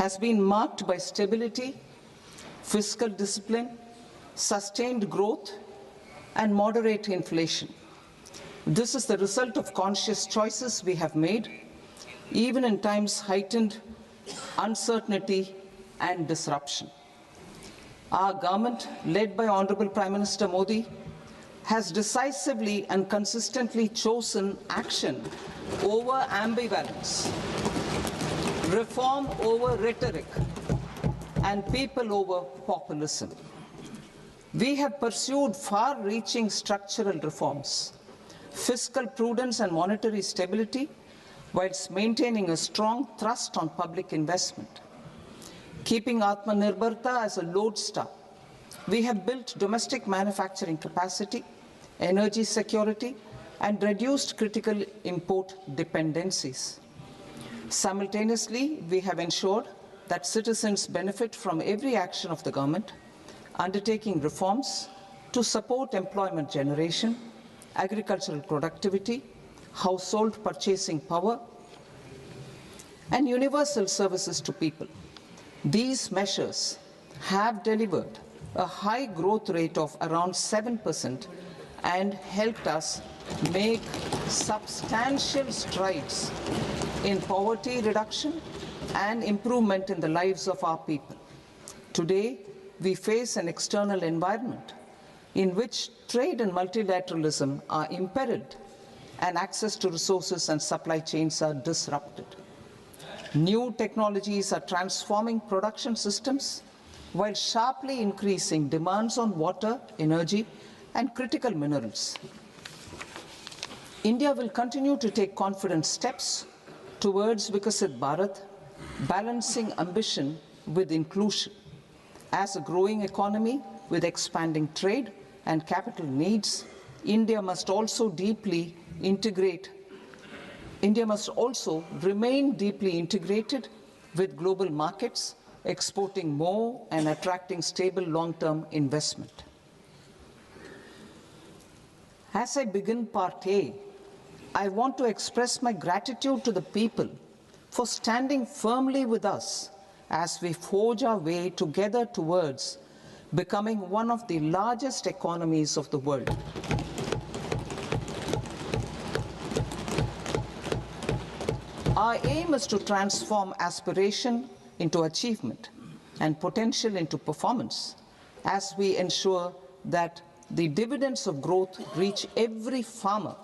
has been marked by stability, fiscal discipline, sustained growth, and moderate inflation. This is the result of conscious choices we have made, even in times heightened uncertainty and disruption. Our government, led by Honorable Prime Minister Modi, has decisively and consistently chosen action over ambivalence, reform over rhetoric, and people over populism. We have pursued far-reaching structural reforms, fiscal prudence and monetary stability, whilst maintaining a strong thrust on public investment. Keeping Atmanirbharta as a lodestar, we have built domestic manufacturing capacity, energy security, and reduced critical import dependencies. Simultaneously, we have ensured that citizens benefit from every action of the government, undertaking reforms to support employment generation, agricultural productivity, household purchasing power, and universal services to people. These measures have delivered a high growth rate of around 7% and helped us make substantial strides in poverty reduction and improvement in the lives of our people. Today, we face an external environment in which trade and multilateralism are impaired and access to resources and supply chains are disrupted. New technologies are transforming production systems while sharply increasing demands on water, energy, and critical minerals. India will continue to take confident steps towards Vikasit Bharat, balancing ambition with inclusion. As a growing economy with expanding trade and capital needs, India must also remain deeply integrated with global markets, exporting more and attracting stable long-term investment. As I begin Part A, I want to express my gratitude to the people for standing firmly with us as we forge our way together towards becoming one of the largest economies of the world. Our aim is to transform aspiration into achievement and potential into performance as we ensure that the dividends of growth reach every farmer,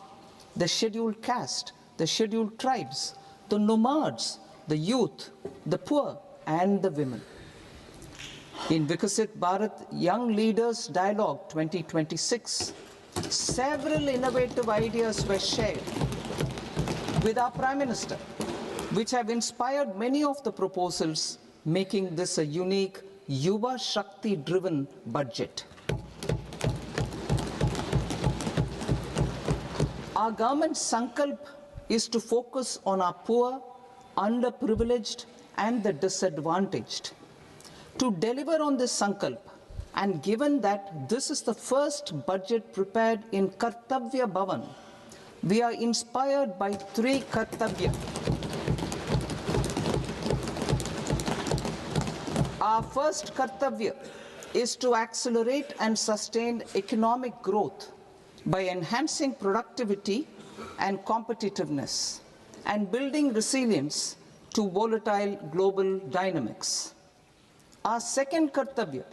the scheduled caste, the scheduled tribes, the nomads, the youth, the poor, and the women. In Vikasit Bharat Young Leaders Dialogue 2026, several innovative ideas were shared with our Prime Minister, which have inspired many of the proposals, making this a unique Yuva Shakti-driven budget. Our government's sankalp is to focus on our poor, underprivileged, and the disadvantaged. To deliver on this sankalp, and given that this is the first budget prepared in Kartavya Bhavan, we are inspired by three Kartavya. Our first Kartavya is to accelerate and sustain economic growth by enhancing productivity and competitiveness and building resilience to volatile global dynamics. Our second Kartavya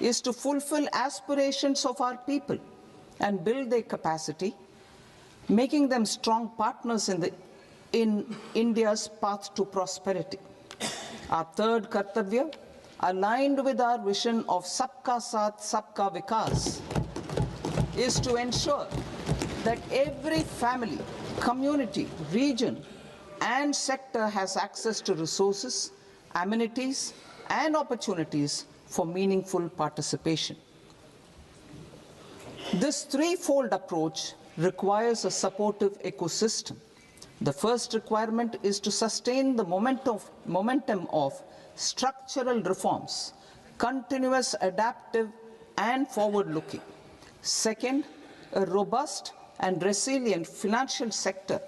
is to fulfill aspirations of our people and build their capacity, making them strong partners in India's path to prosperity. Our third Kartavya, aligned with our vision of Sabka Saath, Sabka Vikas, is to ensure that every family, community, region, and sector has access to resources, amenities, and opportunities for meaningful participation. This threefold approach requires a supportive ecosystem. The first requirement is to sustain the momentum of structural reforms, continuous, adaptive, and forward-looking. Second, a robust and resilient financial sector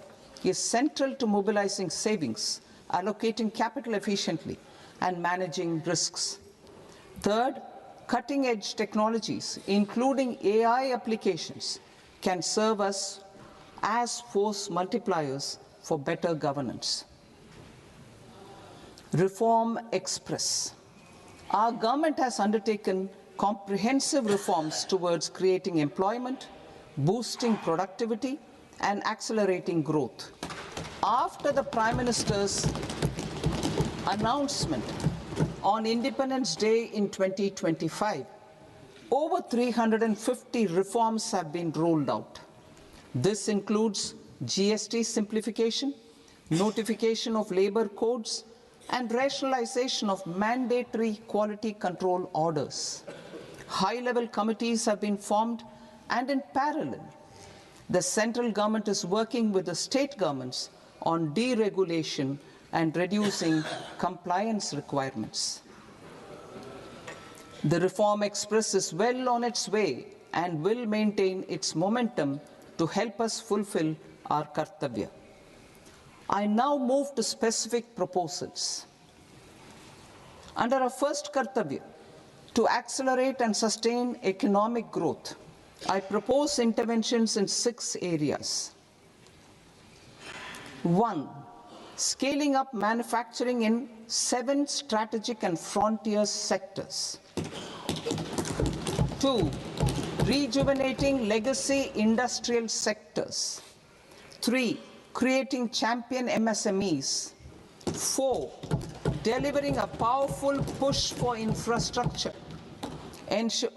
is central to mobilizing savings, allocating capital efficiently, and managing risks. Third, cutting-edge technologies, including AI applications, can serve us as force multipliers for better governance. Reform Express. Our government has undertaken comprehensive reforms towards creating employment, boosting productivity, and accelerating growth. After the Prime Minister's announcement on Independence Day in 2025, over 350 reforms have been rolled out. This includes GST simplification, notification of labor codes, and rationalization of mandatory quality control orders. High-level committees have been formed, and in parallel, the central government is working with the state governments on deregulation and reducing compliance requirements. The Reform Express is well on its way and will maintain its momentum to help us fulfill our kartavya. I now move to specific proposals. Under our first kartavya, to accelerate and sustain economic growth, I propose interventions in 6 areas. 1. Scaling up manufacturing in 7 strategic and frontier sectors. 2. Rejuvenating legacy industrial sectors. 3. Creating champion MSMEs. 4. Delivering a powerful push for infrastructure.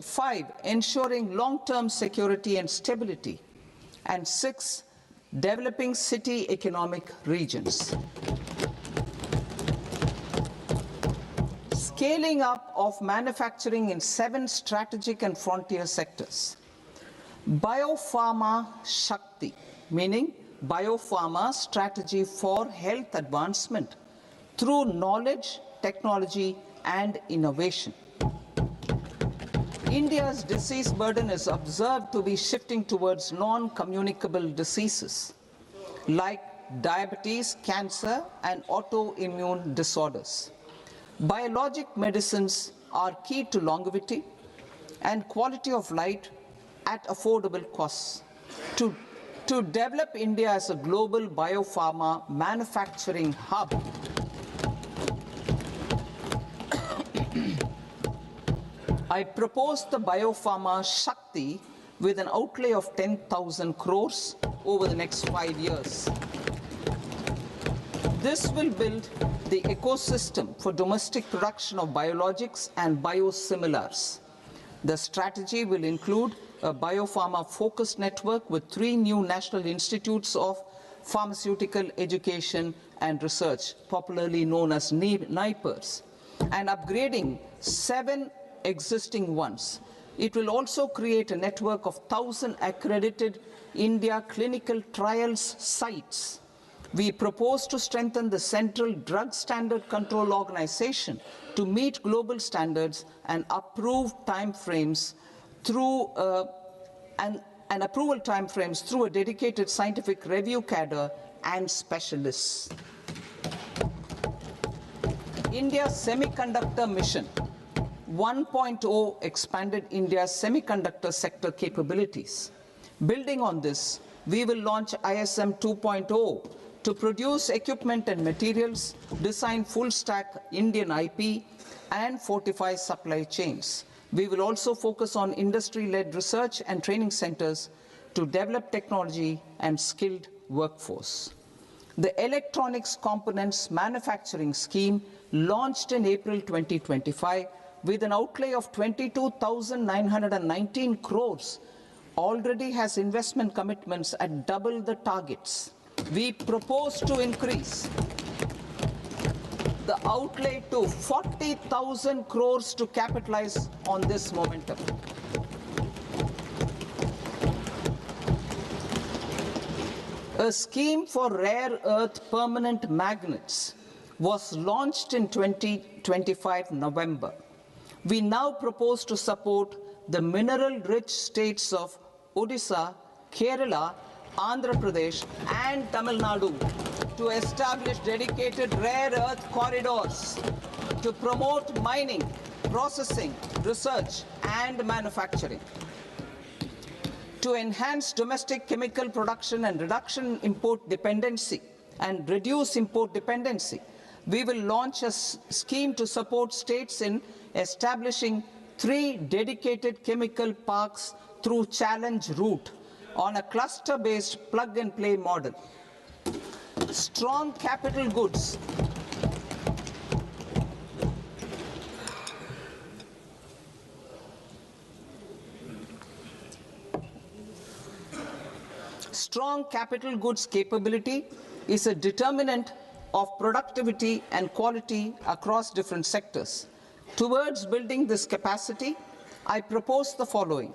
5. Ensuring long-term security and stability. And 6. Developing city economic regions. Scaling up of manufacturing in 7 strategic and frontier sectors. Biopharma Shakti, meaning biopharma strategy for health advancement through knowledge, technology, and innovation. India's disease burden is observed to be shifting towards non-communicable diseases like diabetes, cancer, and autoimmune disorders. Biologic medicines are key to longevity and quality of life at affordable costs. To develop India as a global biopharma manufacturing hub, I propose the Biopharma Shakti with an outlay of 10,000 crores over the next 5 years. This will build the ecosystem for domestic production of biologics and biosimilars. The strategy will include a biopharma-focused network with 3 new national institutes of pharmaceutical education and research, popularly known as NIPERs, and upgrading 7 existing ones. It will also create a network of 1,000 accredited India clinical trials sites. We propose to strengthen the Central Drug Standard Control Organization to meet global standards and approve timeframes through approval timeframes through a dedicated scientific review cadre and specialists. India's Semiconductor Mission 1.0 expanded India's semiconductor sector capabilities. Building on this, we will launch ISM 2.0 to produce equipment and materials, design full-stack Indian IP, and fortify supply chains. We will also focus on industry-led research and training centers to develop technology and skilled workforce. The Electronics Components Manufacturing Scheme, launched in April 2025, with an outlay of 22,919 crores, already has investment commitments at double the targets. We propose to increase the outlay to 40,000 crores to capitalize on this momentum. A scheme for rare earth permanent magnets was launched in 2025 November. We now propose to support the mineral-rich states of Odisha, Kerala, Andhra Pradesh, and Tamil Nadu to establish dedicated rare earth corridors to promote mining, processing, research, and manufacturing. To enhance domestic chemical production and reduction import dependency and reduce import dependency, we will launch a scheme to support states in establishing 3 dedicated chemical parks through challenge route on a cluster-based plug-and-play model. Strong capital goods. Strong capital goods capability is a determinant of productivity and quality across different sectors. Towards building this capacity, I propose the following.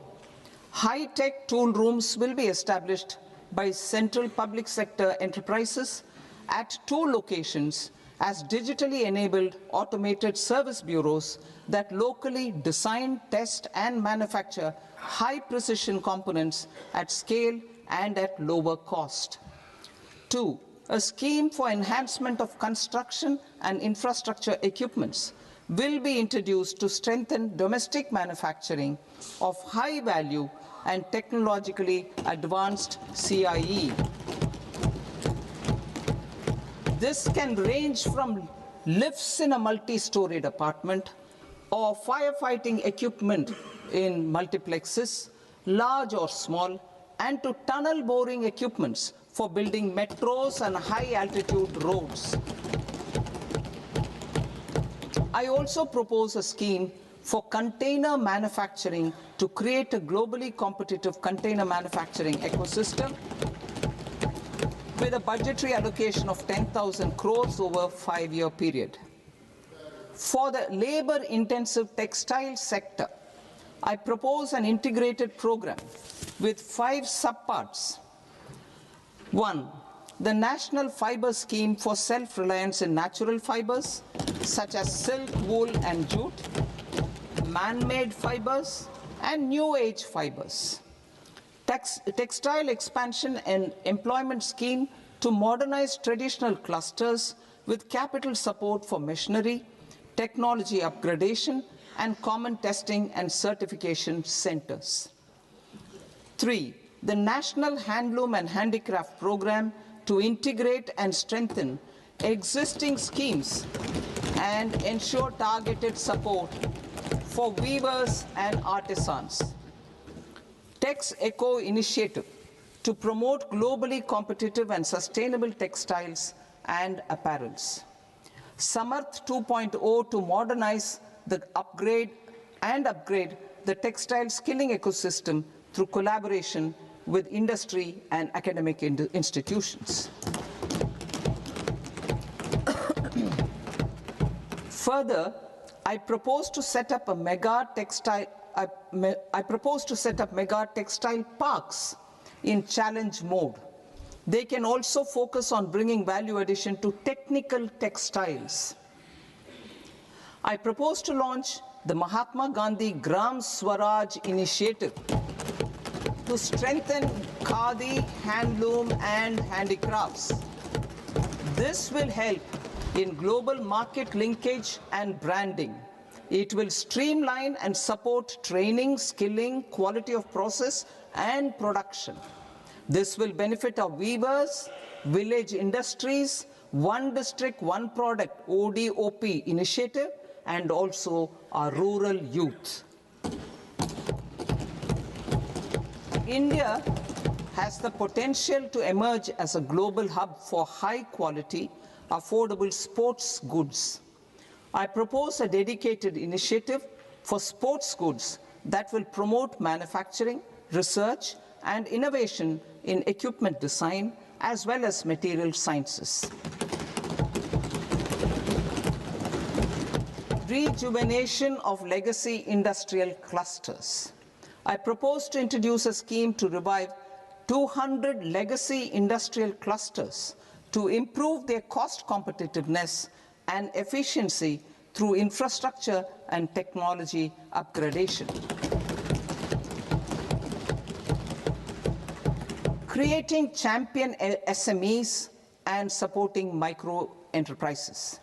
High-tech tool rooms will be established by central public sector enterprises at 2 locations as digitally enabled automated service bureaus that locally design, test, and manufacture high-precision components at scale and at lower cost. 2. A scheme for enhancement of construction and infrastructure equipments will be introduced to strengthen domestic manufacturing of high value and technologically advanced CIE. This can range from lifts in a multi-storied apartment or firefighting equipment in multiplexes, large or small, and to tunnel boring equipments for building metros and high-altitude roads. I also propose a scheme for container manufacturing to create a globally competitive container manufacturing ecosystem with a budgetary allocation of 10,000 crores over a 5-year period. For the labor-intensive textile sector, I propose an integrated program with 5 subparts. 1. The National Fiber Scheme for Self-Reliance in Natural Fibers, such as silk, wool, and jute, man-made fibers, and new-age fibers. Textile expansion and employment scheme to modernize traditional clusters with capital support for machinery, technology upgradation, and common testing and certification centers. 3. The National Handloom and Handicraft Program to integrate and strengthen existing schemes and ensure targeted support for weavers and artisans. Tex Eco Initiative to promote globally competitive and sustainable textiles and apparels. Samarth 2.0 to modernize the upgrade the textile skilling ecosystem through collaboration with industry and academic institutions. Further, I propose to set up mega textile parks in challenge mode. They can also focus on bringing value addition to technical textiles. I propose to launch the Mahatma Gandhi Gram Swaraj initiative to strengthen khadi, handloom, and handicrafts. This will help in global market linkage and branding. It will streamline and support training, skilling, quality of process, and production. This will benefit our weavers, village industries, One District, One Product ODOP initiative, and also our rural youth. India has the potential to emerge as a global hub for high-quality, affordable sports goods. I propose a dedicated initiative for sports goods that will promote manufacturing, research, and innovation in equipment design, as well as material sciences. Rejuvenation of legacy industrial clusters. I propose to introduce a scheme to revive 200 legacy industrial clusters to improve their cost competitiveness and efficiency through infrastructure and technology upgradation. Creating champion SMEs and supporting micro enterprises.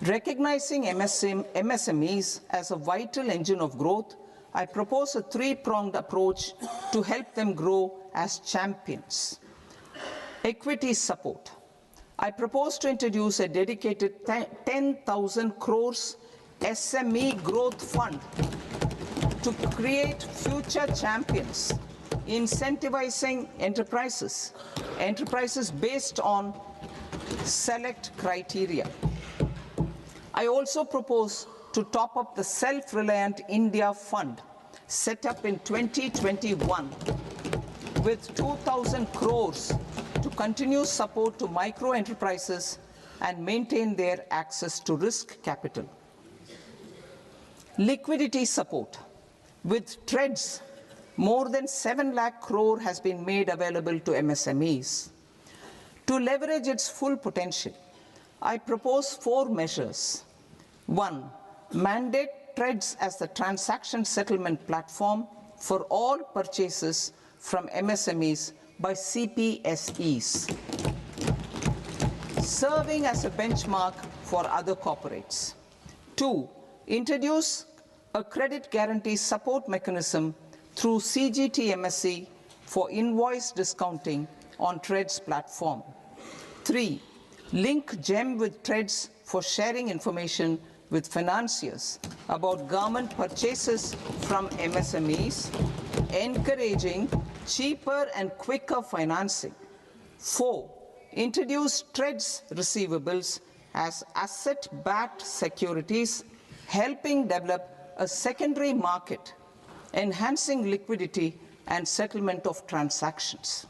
Recognizing MSMEs as a vital engine of growth, I propose a three-pronged approach to help them grow as champions. Equity support. I propose to introduce a dedicated 10,000 crores SME growth fund to create future champions, incentivizing enterprises based on select criteria. I also propose to top up the Self-Reliant India Fund set up in 2021 with 2,000 crores to continue support to micro enterprises and maintain their access to risk capital. Liquidity support. With TREDS, more than 7 lakh crore has been made available to MSMEs. To leverage its full potential, I propose 4 measures. 1. Mandate TREDS as the transaction settlement platform for all purchases from MSMEs by CPSEs, serving as a benchmark for other corporates. 2. Introduce a credit guarantee support mechanism through CGTMSE for invoice discounting on TREDS platform. 3. Link GEM with TREDS for sharing information with financiers about government purchases from MSMEs, encouraging cheaper and quicker financing. 4. Introduce TREDS receivables as asset-backed securities, helping develop a secondary market, enhancing liquidity and settlement of transactions.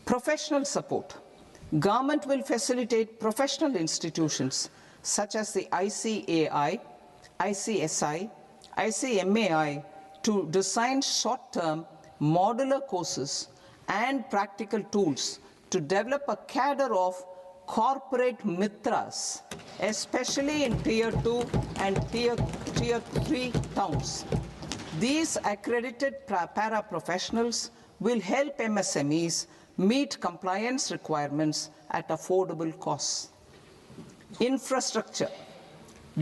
Professional support. Government will facilitate professional institutions such as the ICAI, ICSI, ICMAI to design short-term modular courses and practical tools to develop a cadre of corporate mitras, especially in Tier 2 and Tier 3 towns. These accredited para-professionals will help MSMEs meet compliance requirements at affordable costs. Infrastructure.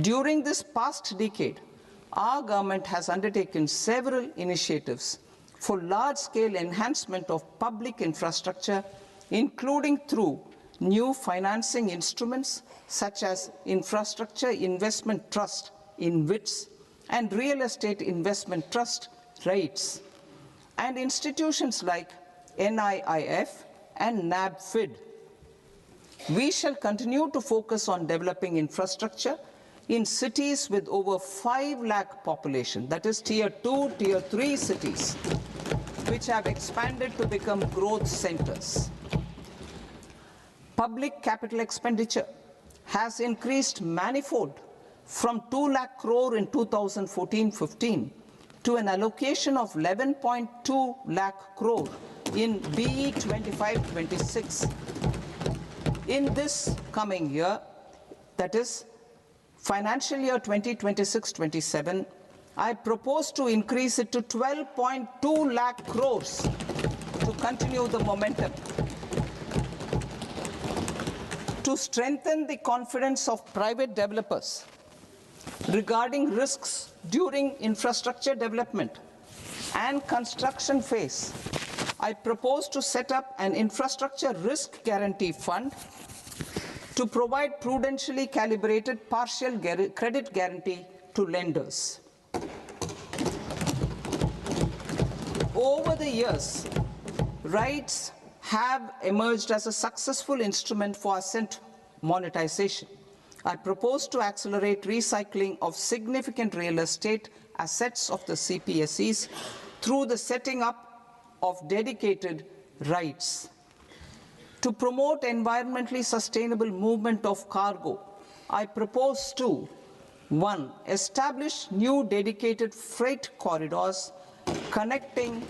During this past decade, our government has undertaken several initiatives for large-scale enhancement of public infrastructure, including through new financing instruments such as Infrastructure Investment Trust (InvITs) and Real Estate Investment Trust (REITs), and institutions like NIIF and NABFID. We shall continue to focus on developing infrastructure in cities with over 5 lakh population, that is Tier 2, Tier 3 cities, which have expanded to become growth centers. Public capital expenditure has increased manifold from 2 lakh crore in 2014-15 to an allocation of 11.2 lakh crore in BE 25-26. In this coming year, that is financial year 2026-27, I propose to increase it to 12.2 lakh crores to continue the momentum. To strengthen the confidence of private developers regarding risks during infrastructure development and construction phase, I propose to set up an infrastructure risk guarantee fund to provide prudentially calibrated partial credit guarantee to lenders. Over the years, REITs have emerged as a successful instrument for asset monetization. I propose to accelerate recycling of significant real estate assets of the CPSEs through the setting up of dedicated REITs. To promote environmentally sustainable movement of cargo, I propose to 1. Establish new dedicated freight corridors connecting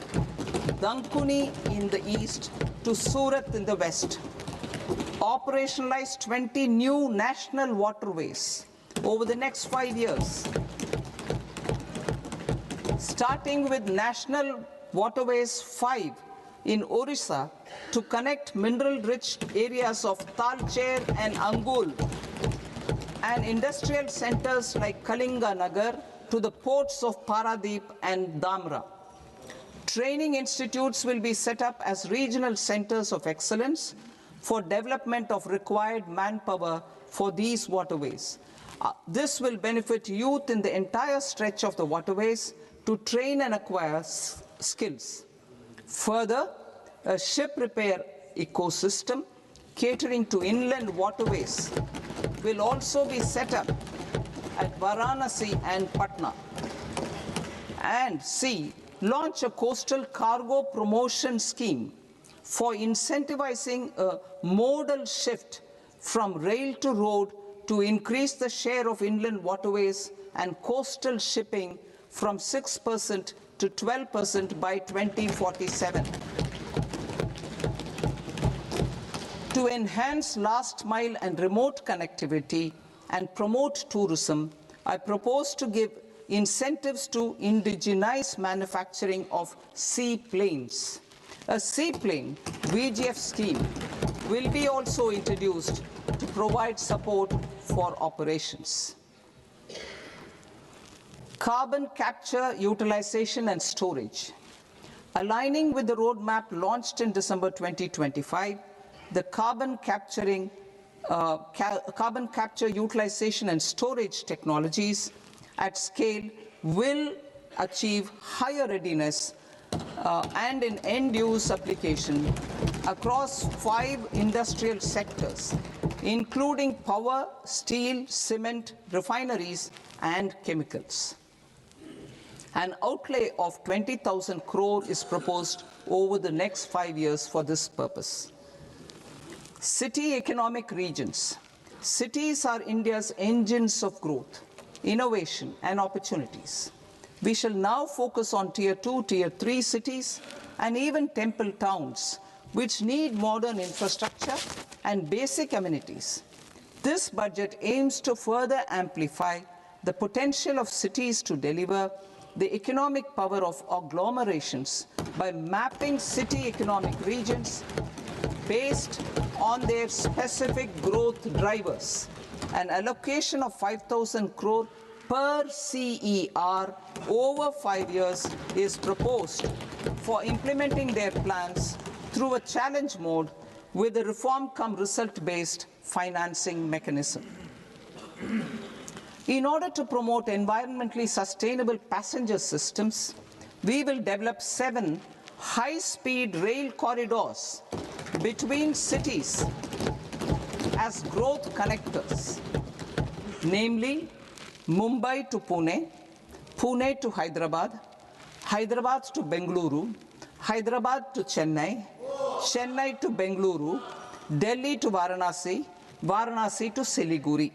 Dankuni in the east to Surat in the west. Operationalize 20 new national waterways over the next 5 years, starting with National Waterways 5 in Orissa to connect mineral-rich areas of Talcher and Angul and industrial centers like Kalinga Nagar to the ports of Paradeep and Dhamra. Training institutes will be set up as regional centers of excellence for development of required manpower for these waterways. This will benefit youth in the entire stretch of the waterways to train and acquire skills. Further, a ship repair ecosystem catering to inland waterways will also be set up at Varanasi and Patna. And C, launch a coastal cargo promotion scheme for incentivizing a modal shift from rail to road to increase the share of inland waterways and coastal shipping from 6% to 12% by 2047. To enhance last mile and remote connectivity and promote tourism, I propose to give incentives to indigenize manufacturing of seaplanes. A seaplane VGF scheme will be also introduced to provide support for operations. Carbon capture, utilization and storage. Aligning with the roadmap launched in December 2025, the carbon capture, utilization and storage technologies at scale will achieve higher readiness and in end-use application across 5 industrial sectors, including power, steel, cement, refineries, and chemicals. An outlay of 20,000 crore is proposed over the next 5 years for this purpose. City economic regions. Cities are India's engines of growth, innovation, and opportunities. We shall now focus on Tier 2, Tier 3 cities, and even temple towns, which need modern infrastructure and basic amenities. This budget aims to further amplify the potential of cities to deliver the economic power of agglomerations by mapping city economic regions based on their specific growth drivers. An allocation of 5,000 crore per CER over 5 years is proposed for implementing their plans through a challenge mode with a reform cum result-based financing mechanism. In order to promote environmentally sustainable passenger systems, we will develop 7 high-speed rail corridors between cities as growth connectors, namely Mumbai to Pune, Pune to Hyderabad, Hyderabad to Bengaluru, Hyderabad to Chennai, Chennai to Bengaluru, Delhi to Varanasi, Varanasi to Siliguri.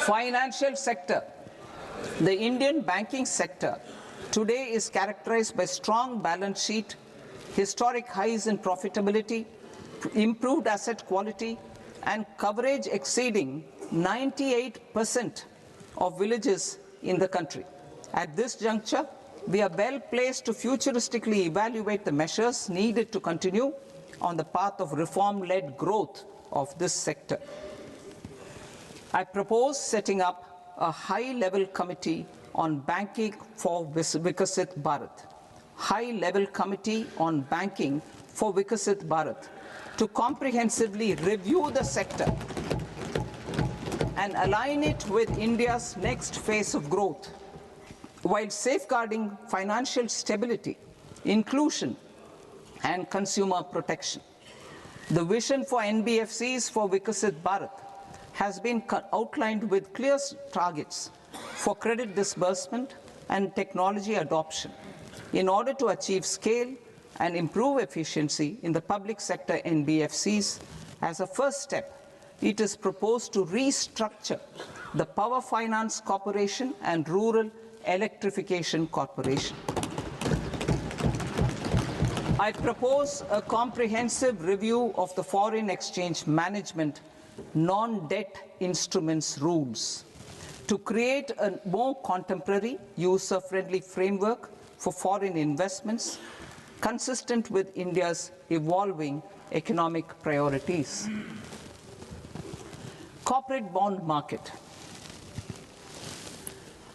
Financial sector. The Indian banking sector today is characterized by strong balance sheet, historic highs in profitability, improved asset quality, and coverage exceeding 98% of villages in the country. At this juncture, we are well placed to futuristically evaluate the measures needed to continue on the path of reform-led growth of this sector. I propose setting up a high-level committee on banking for Vikasit Bharat. High-level committee on banking for Vikasit Bharat to comprehensively review the sector and align it with India's next phase of growth, while safeguarding financial stability, inclusion, and consumer protection. The vision for NBFCs for Vikasit Bharat has been outlined with clear targets for credit disbursement and technology adoption in order to achieve scale and improve efficiency in the public sector NBFCs. As a first step, it is proposed to restructure the Power Finance Corporation and Rural Electrification Corporation. I propose a comprehensive review of the foreign exchange management non-debt instruments rules to create a more contemporary, user-friendly framework for foreign investments consistent with India's evolving economic priorities. Corporate bond market.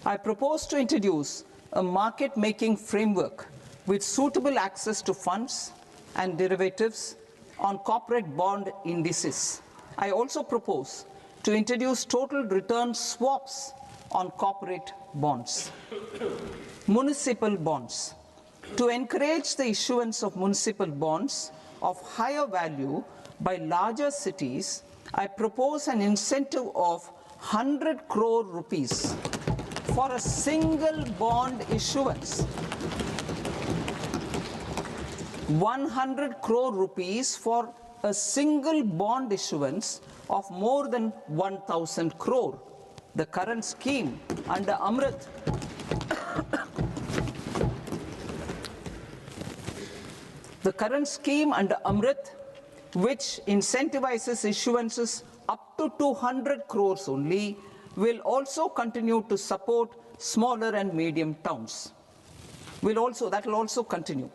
I propose to introduce a market-making framework with suitable access to funds and derivatives on corporate bond indices. I also propose to introduce total return swaps on corporate bonds. Municipal bonds. To encourage the issuance of municipal bonds of higher value by larger cities, I propose an incentive of 100 crore rupees for a single bond issuance. 100 crore rupees for a single bond issuance of more than 1,000 crore. The current scheme under Amrit which incentivizes issuances up to 200 crores only, will also continue to support smaller and medium towns. That will also continue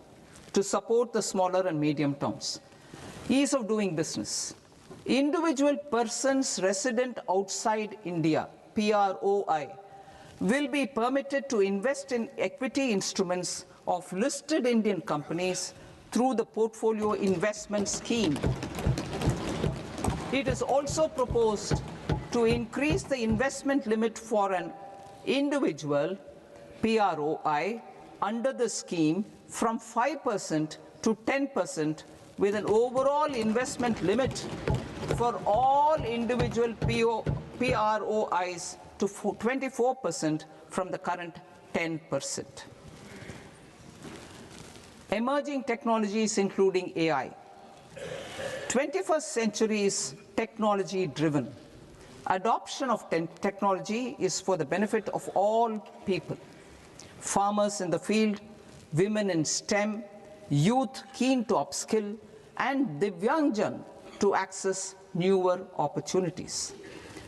to support the smaller and medium towns. Ease of doing business. Individual persons resident outside India, PROI, will be permitted to invest in equity instruments of listed Indian companies through the portfolio investment scheme. It is also proposed to increase the investment limit for an individual PROI under the scheme from 5% to 10%, with an overall investment limit for all individual PROIs to 24% from the current 10%. Emerging technologies including AI. 21st century is technology-driven. Adoption of technology is for the benefit of all people. Farmers in the field, women in STEM, youth keen to upskill, and Divyangjan to access newer opportunities.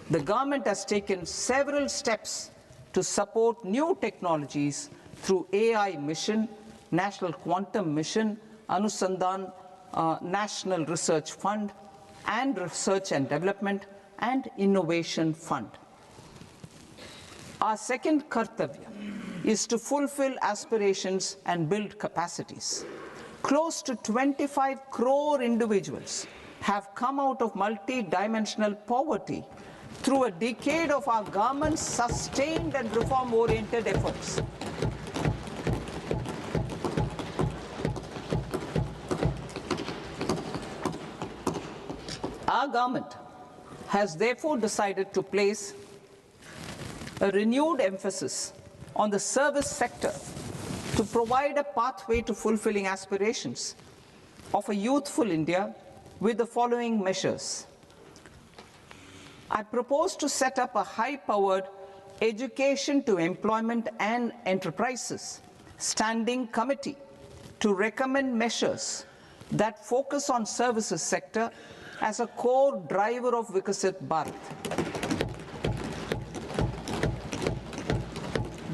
The government has taken several steps to support new technologies through AI Mission, National Quantum Mission, Anusandhan National Research Fund, and Research and Development and Innovation Fund. Our second kartavya is to fulfill aspirations and build capacities. Close to 25 crore individuals have come out of multi-dimensional poverty through a decade of our government's sustained and reform-oriented efforts. Our government has therefore decided to place a renewed emphasis on the service sector to provide a pathway to fulfilling aspirations of a youthful India with the following measures. I propose to set up a high-powered education to employment and enterprises standing committee to recommend measures that focus on services sector as a core driver of Vikasit Bharat.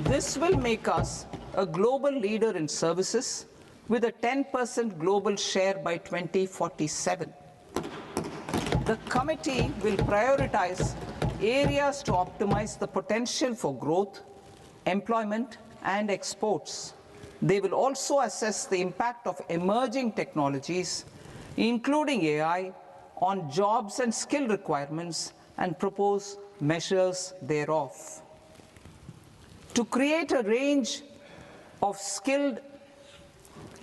This will make us a global leader in services with a 10% global share by 2047. The committee will prioritize areas to optimize the potential for growth, employment, and exports. They will also assess the impact of emerging technologies, including AI, on jobs and skill requirements and propose measures thereof. To create a range of skilled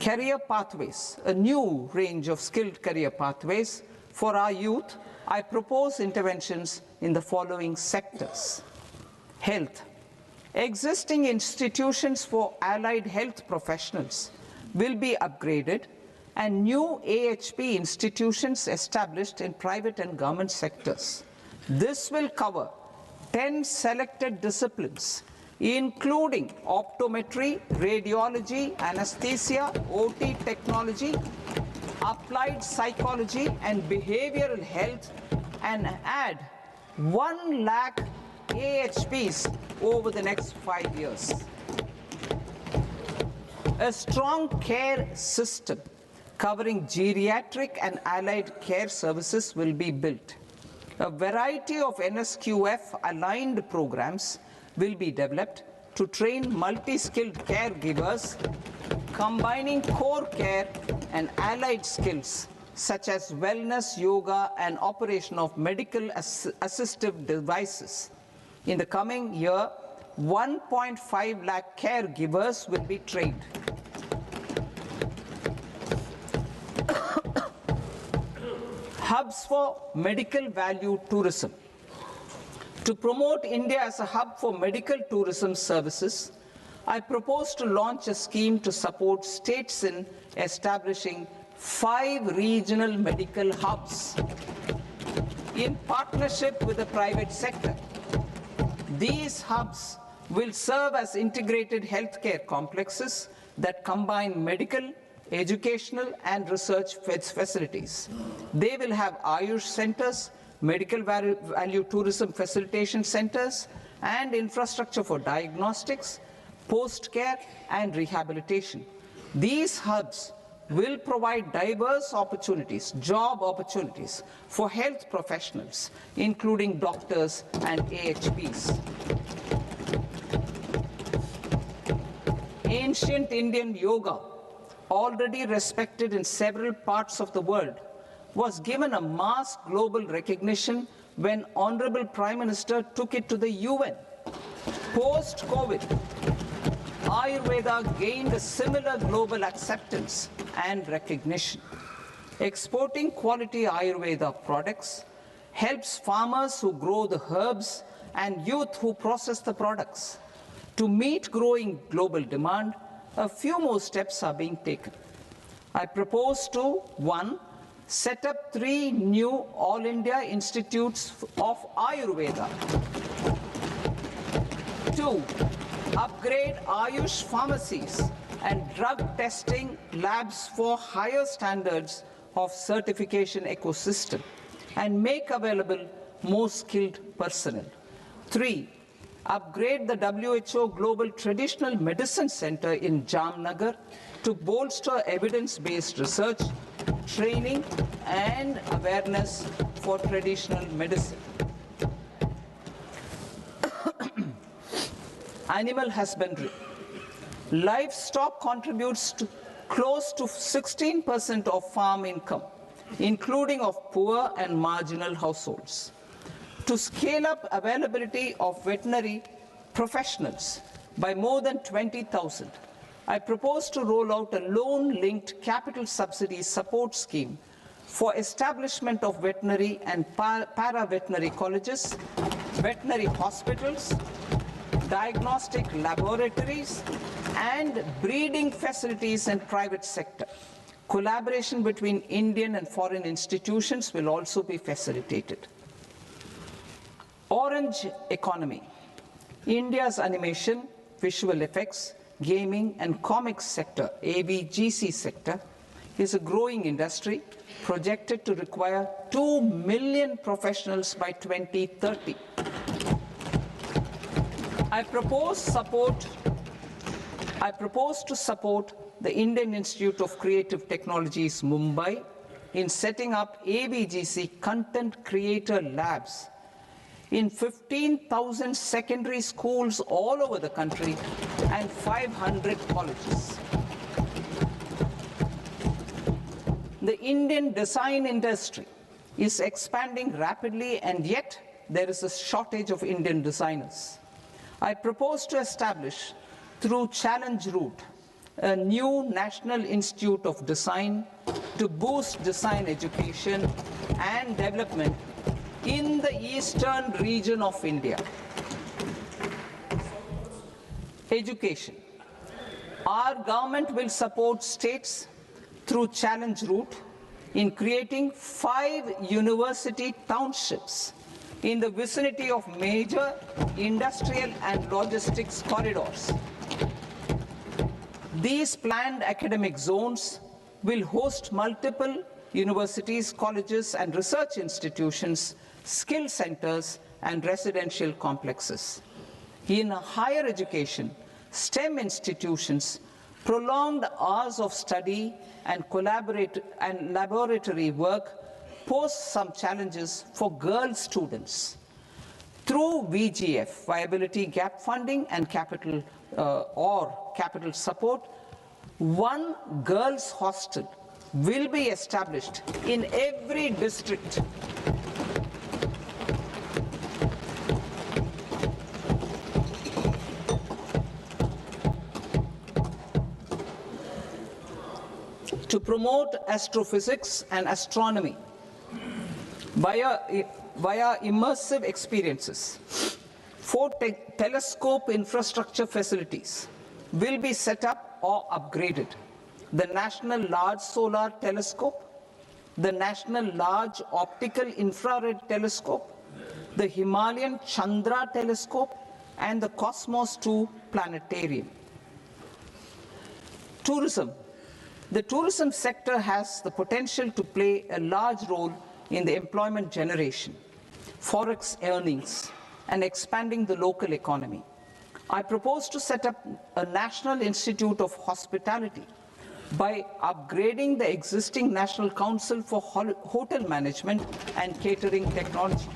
career pathways, a new range of skilled career pathways for our youth, I propose interventions in the following sectors. Health. Existing institutions for allied health professionals will be upgraded and new AHP institutions established in private and government sectors. This will cover 10 selected disciplines, including optometry, radiology, anesthesia, OT technology, applied psychology and behavioral health, and add 1 lakh AHPs over the next 5 years. A strong care system covering geriatric and allied care services will be built. A variety of NSQF-aligned programs will be developed to train multi-skilled caregivers, combining core care and allied skills such as wellness, yoga, and operation of medical assistive devices. In the coming year, 1.5 lakh caregivers will be trained. Hubs for medical value tourism. To promote India as a hub for medical tourism services, I propose to launch a scheme to support states in establishing 5 regional medical hubs in partnership with the private sector. These hubs will serve as integrated healthcare complexes that combine medical, educational, and research facilities. They will have Ayush centers, medical value tourism facilitation centers, and infrastructure for diagnostics, post-care, and rehabilitation. These hubs will provide diverse opportunities, job opportunities for health professionals, including doctors and AHPs. Ancient Indian yoga, already respected in several parts of the world, was given a mass global recognition when Honorable Prime Minister took it to the UN. Post-COVID, Ayurveda gained a similar global acceptance and recognition. Exporting quality Ayurveda products helps farmers who grow the herbs and youth who process the products. To meet growing global demand, a few more steps are being taken. I propose to, 1, set up 3 new All India Institutes of Ayurveda. 2, upgrade Ayush pharmacies and drug testing labs for higher standards of certification ecosystem and make available more skilled personnel. 3, upgrade the WHO Global Traditional Medicine Center in Jamnagar to bolster evidence-based research, training, and awareness for traditional medicine. Animal husbandry. Livestock contributes to close to 16% of farm income, including of poor and marginal households. To scale up availability of veterinary professionals by more than 20,000, I propose to roll out a loan-linked capital subsidy support scheme for establishment of veterinary and para-veterinary colleges, veterinary hospitals, diagnostic laboratories, and breeding facilities in private sector. Collaboration between Indian and foreign institutions will also be facilitated. Orange economy. India's animation, visual effects, gaming and comics sector, AVGC sector, is a growing industry projected to require 2 million professionals by 2030. I propose to support the Indian Institute of Creative Technologies, Mumbai, in setting up AVGC content creator labs in 15,000 secondary schools all over the country and 500 colleges. The Indian design industry is expanding rapidly, and yet there is a shortage of Indian designers. I propose to establish, through Challenge Route, a new National Institute of Design to boost design education and development in the eastern region of India. Education. Our government will support states through Challenge Route in creating 5 university townships in the vicinity of major industrial and logistics corridors. These planned academic zones will host multiple universities, colleges, and research institutions, skill centers, and residential complexes. In higher education, STEM institutions, prolonged hours of study and laboratory work pose some challenges for girl students. Through VGF, Viability Gap Funding and capital support, one girls' hostel will be established in every district. To promote astrophysics and astronomy via immersive experiences. 4 telescope infrastructure facilities will be set up or upgraded. The National Large Solar Telescope, the National Large Optical Infrared Telescope, the Himalayan Chandra Telescope, and the Cosmos 2 Planetarium. Tourism. The tourism sector has the potential to play a large role in the employment generation, forex earnings, and expanding the local economy. I propose to set up a National Institute of Hospitality by upgrading the existing National Council for Hotel Management and Catering Technology.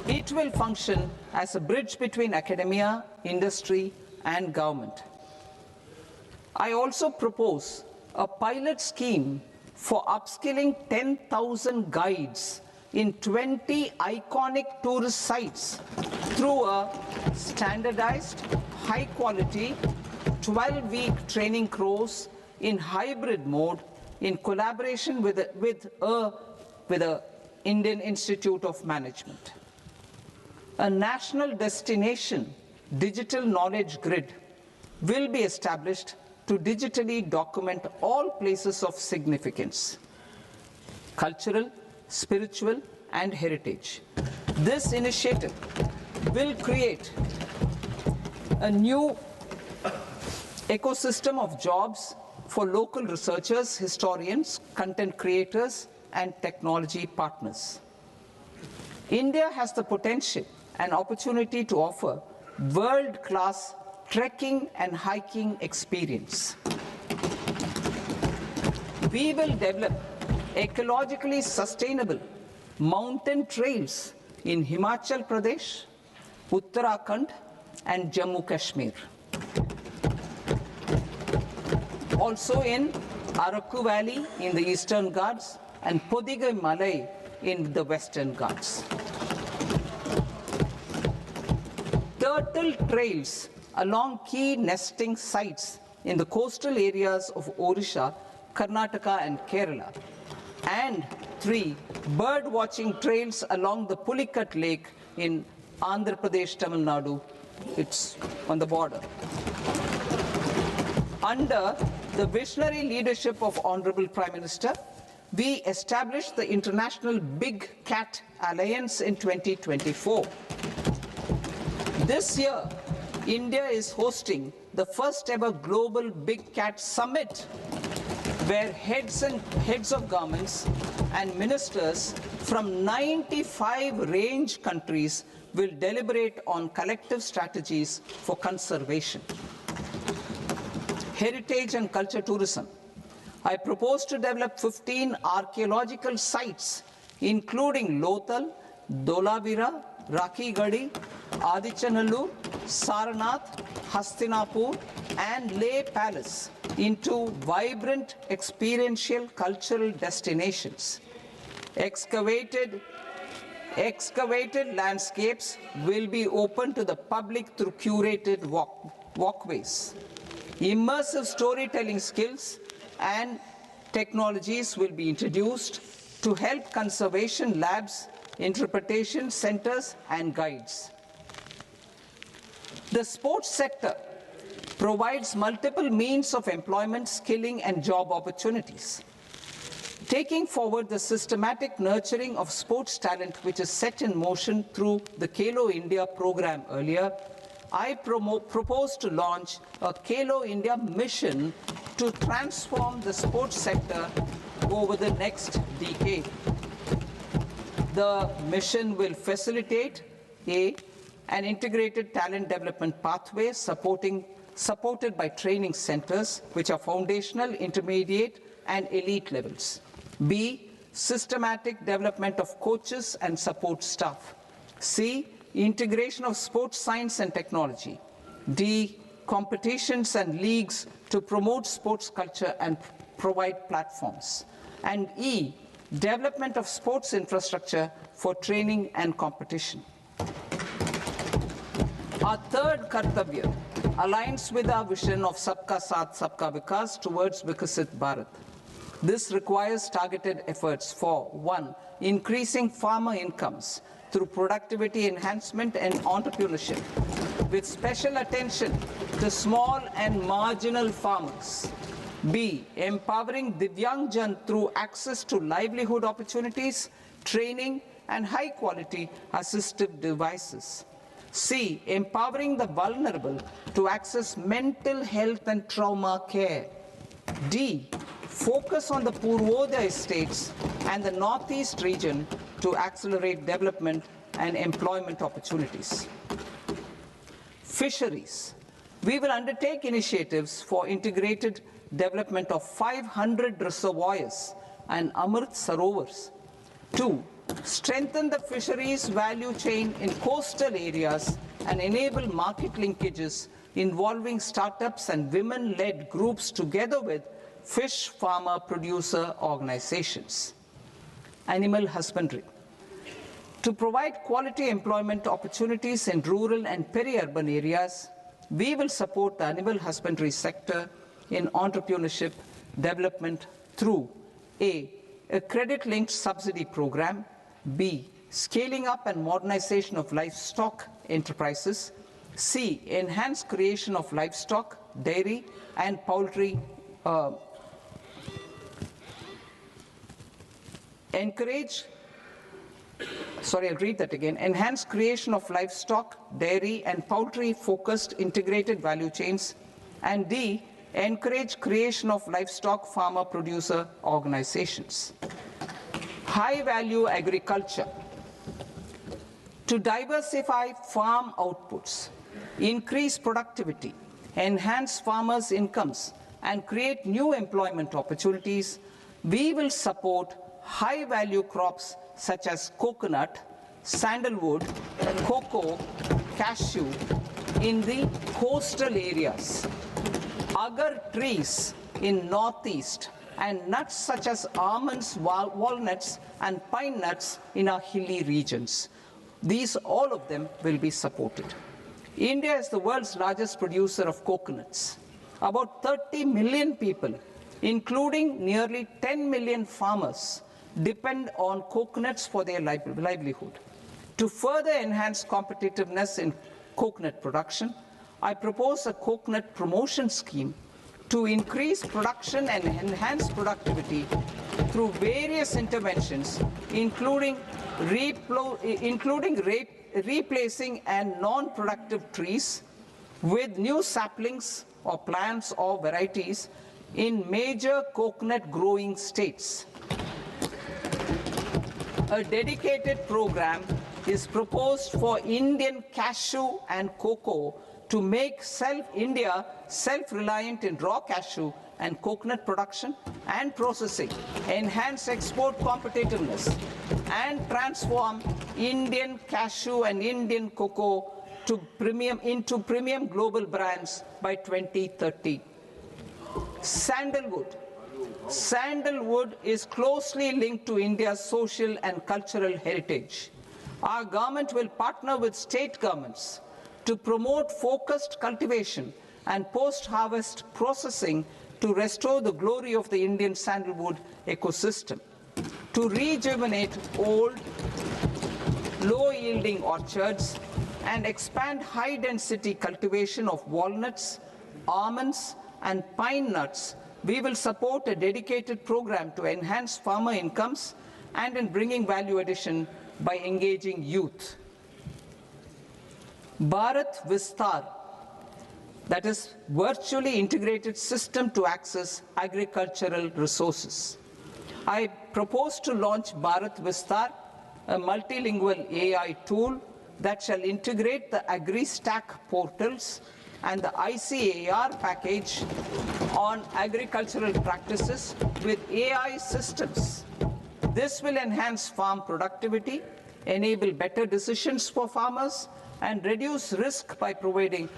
It will function as a bridge between academia, industry, and government. I also propose a pilot scheme for upskilling 10,000 guides in 20 iconic tourist sites through a standardized, high-quality, 12-week training course in hybrid mode in collaboration with the Indian Institute of Management. A national destination digital knowledge grid will be established to digitally document all places of significance, cultural, spiritual, and heritage. This initiative will create a new ecosystem of jobs for local researchers, historians, content creators, and technology partners. India has the potential and opportunity to offer world-class trekking and hiking experience. We will develop ecologically sustainable mountain trails in Himachal Pradesh, Uttarakhand, and Jammu Kashmir. Also in Araku Valley in the Eastern Ghats and Podigai Malai in the Western Ghats. Turtle trails along key nesting sites in the coastal areas of Odisha, Karnataka, and Kerala. And 3 bird watching trails along the Pulikat Lake in Andhra Pradesh, Tamil Nadu. It's on the border. Under the visionary leadership of Honorable Prime Minister, we established the International Big Cat Alliance in 2024. This year, India is hosting the first ever Global Big Cat Summit, where heads of governments and ministers from 95 range countries will deliberate on collective strategies for conservation. Heritage and culture tourism. I propose to develop 15 archaeological sites, including Lothal, Dolavira, Rakhi Gadi, Adichanallur, Saranath, Hastinapur, and Leh Palace into vibrant experiential cultural destinations. Excavated landscapes will be open to the public through curated walkways. Immersive storytelling skills and technologies will be introduced to help conservation labs, interpretation centers, and guides. The sports sector provides multiple means of employment, skilling, and job opportunities. Taking forward the systematic nurturing of sports talent, which is set in motion through the Khelo India program earlier, I propose to launch a Khelo India mission to transform the sports sector over the next decade. The mission will facilitate an integrated talent development pathway supported by training centers, which are foundational, intermediate, and elite levels. B, systematic development of coaches and support staff. C, integration of sports science and technology. D, competitions and leagues to promote sports culture and provide platforms. And E, development of sports infrastructure for training and competition. Our third Kartavya aligns with our vision of Sabka Saath, Sabka Vikas towards Vikasit Bharat. This requires targeted efforts for 1, increasing farmer incomes through productivity enhancement and entrepreneurship, with special attention to small and marginal farmers. B, empowering Divyangjan through access to livelihood opportunities, training, and high-quality assistive devices. C, empowering the vulnerable to access mental health and trauma care. D, focus on the Purvodaya states and the Northeast region to accelerate development and employment opportunities. Fisheries. We will undertake initiatives for integrated development of 500 reservoirs and Amrit Sarovars. 2, strengthen the fisheries value chain in coastal areas and enable market linkages involving startups and women-led groups together with fish farmer producer organizations. Animal husbandry. To provide quality employment opportunities in rural and peri-urban areas, we will support the animal husbandry sector in entrepreneurship development through A, a credit-linked subsidy program, B, scaling up and modernization of livestock enterprises, C, enhanced creation of livestock, dairy, and poultry enhanced creation of livestock, dairy, and poultry-focused integrated value chains, and D, encourage creation of livestock farmer-producer organizations. High-value agriculture. To diversify farm outputs, increase productivity, enhance farmers' incomes, and create new employment opportunities, we will support high-value crops such as coconut, sandalwood, cocoa, cashew in the coastal areas, agar trees in northeast, and nuts such as almonds, walnuts, and pine nuts in our hilly regions. These, all of them, will be supported. India is the world's largest producer of coconuts. About 30 million people, including nearly 10 million farmers, depend on coconuts for their livelihood. To further enhance competitiveness in coconut production, I propose a coconut promotion scheme to increase production and enhance productivity through various interventions, including replacing and non-productive trees with new saplings or plants or varieties in major coconut growing states. A dedicated program is proposed for Indian cashew and cocoa to make India self-reliant in raw cashew and coconut production and processing, enhance export competitiveness, and transform Indian cashew and Indian cocoa into premium global brands by 2030. Sandalwood. Sandalwood is closely linked to India's social and cultural heritage. Our government will partner with state governments to promote focused cultivation and post-harvest processing to restore the glory of the Indian sandalwood ecosystem, to rejuvenate old, low-yielding orchards, and expand high-density cultivation of walnuts, almonds, and pine nuts. We will support a dedicated program to enhance farmer incomes and in bringing value addition by engaging youth. Bharat Vistar, that is virtually integrated system to access agricultural resources. I propose to launch Bharat Vistar, a multilingual AI tool that shall integrate the AgriStack portals and the ICAR package on agricultural practices with AI systems. This will enhance farm productivity, enable better decisions for farmers, and reduce risk by providing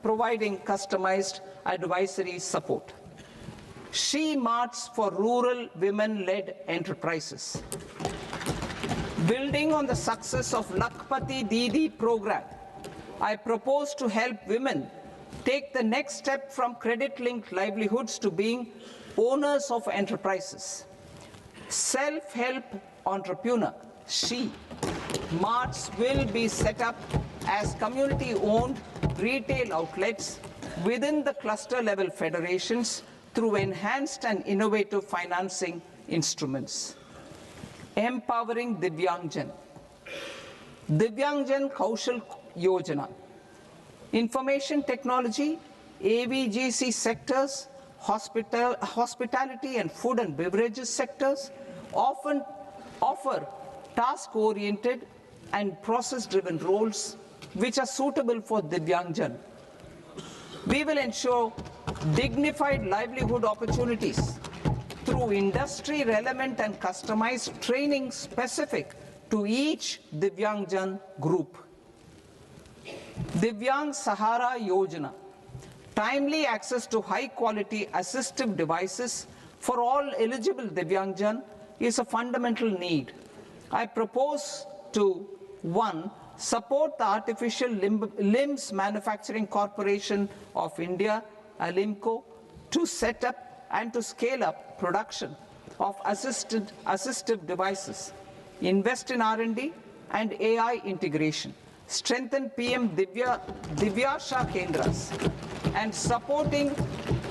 customized advisory support. She Marts for rural women-led enterprises. Building on the success of Lakpati Didi program, I propose to help women take the next step from credit-linked livelihoods to being owners of enterprises. Self-help entrepreneur, She Marts will be set up as community-owned retail outlets within the cluster-level federations through enhanced and innovative financing instruments. Empowering Divyangjan. Divyangjan Kaushal Yojana. Information technology, AVGC sectors, hospitality and food and beverages sectors often offer task-oriented and process-driven roles which are suitable for Divyangjan. We will ensure dignified livelihood opportunities through industry-relevant and customized training specific to each Divyangjan group. Divyang Sahara Yojana. Timely access to high-quality assistive devices for all eligible Divyangjan is a fundamental need. I propose to 1. Support the Artificial Limbs Manufacturing Corporation of India, ALIMCO, to set up and to scale up production of assistive devices, invest in R&D and AI integration, strengthen PM Divyasha Kendras, and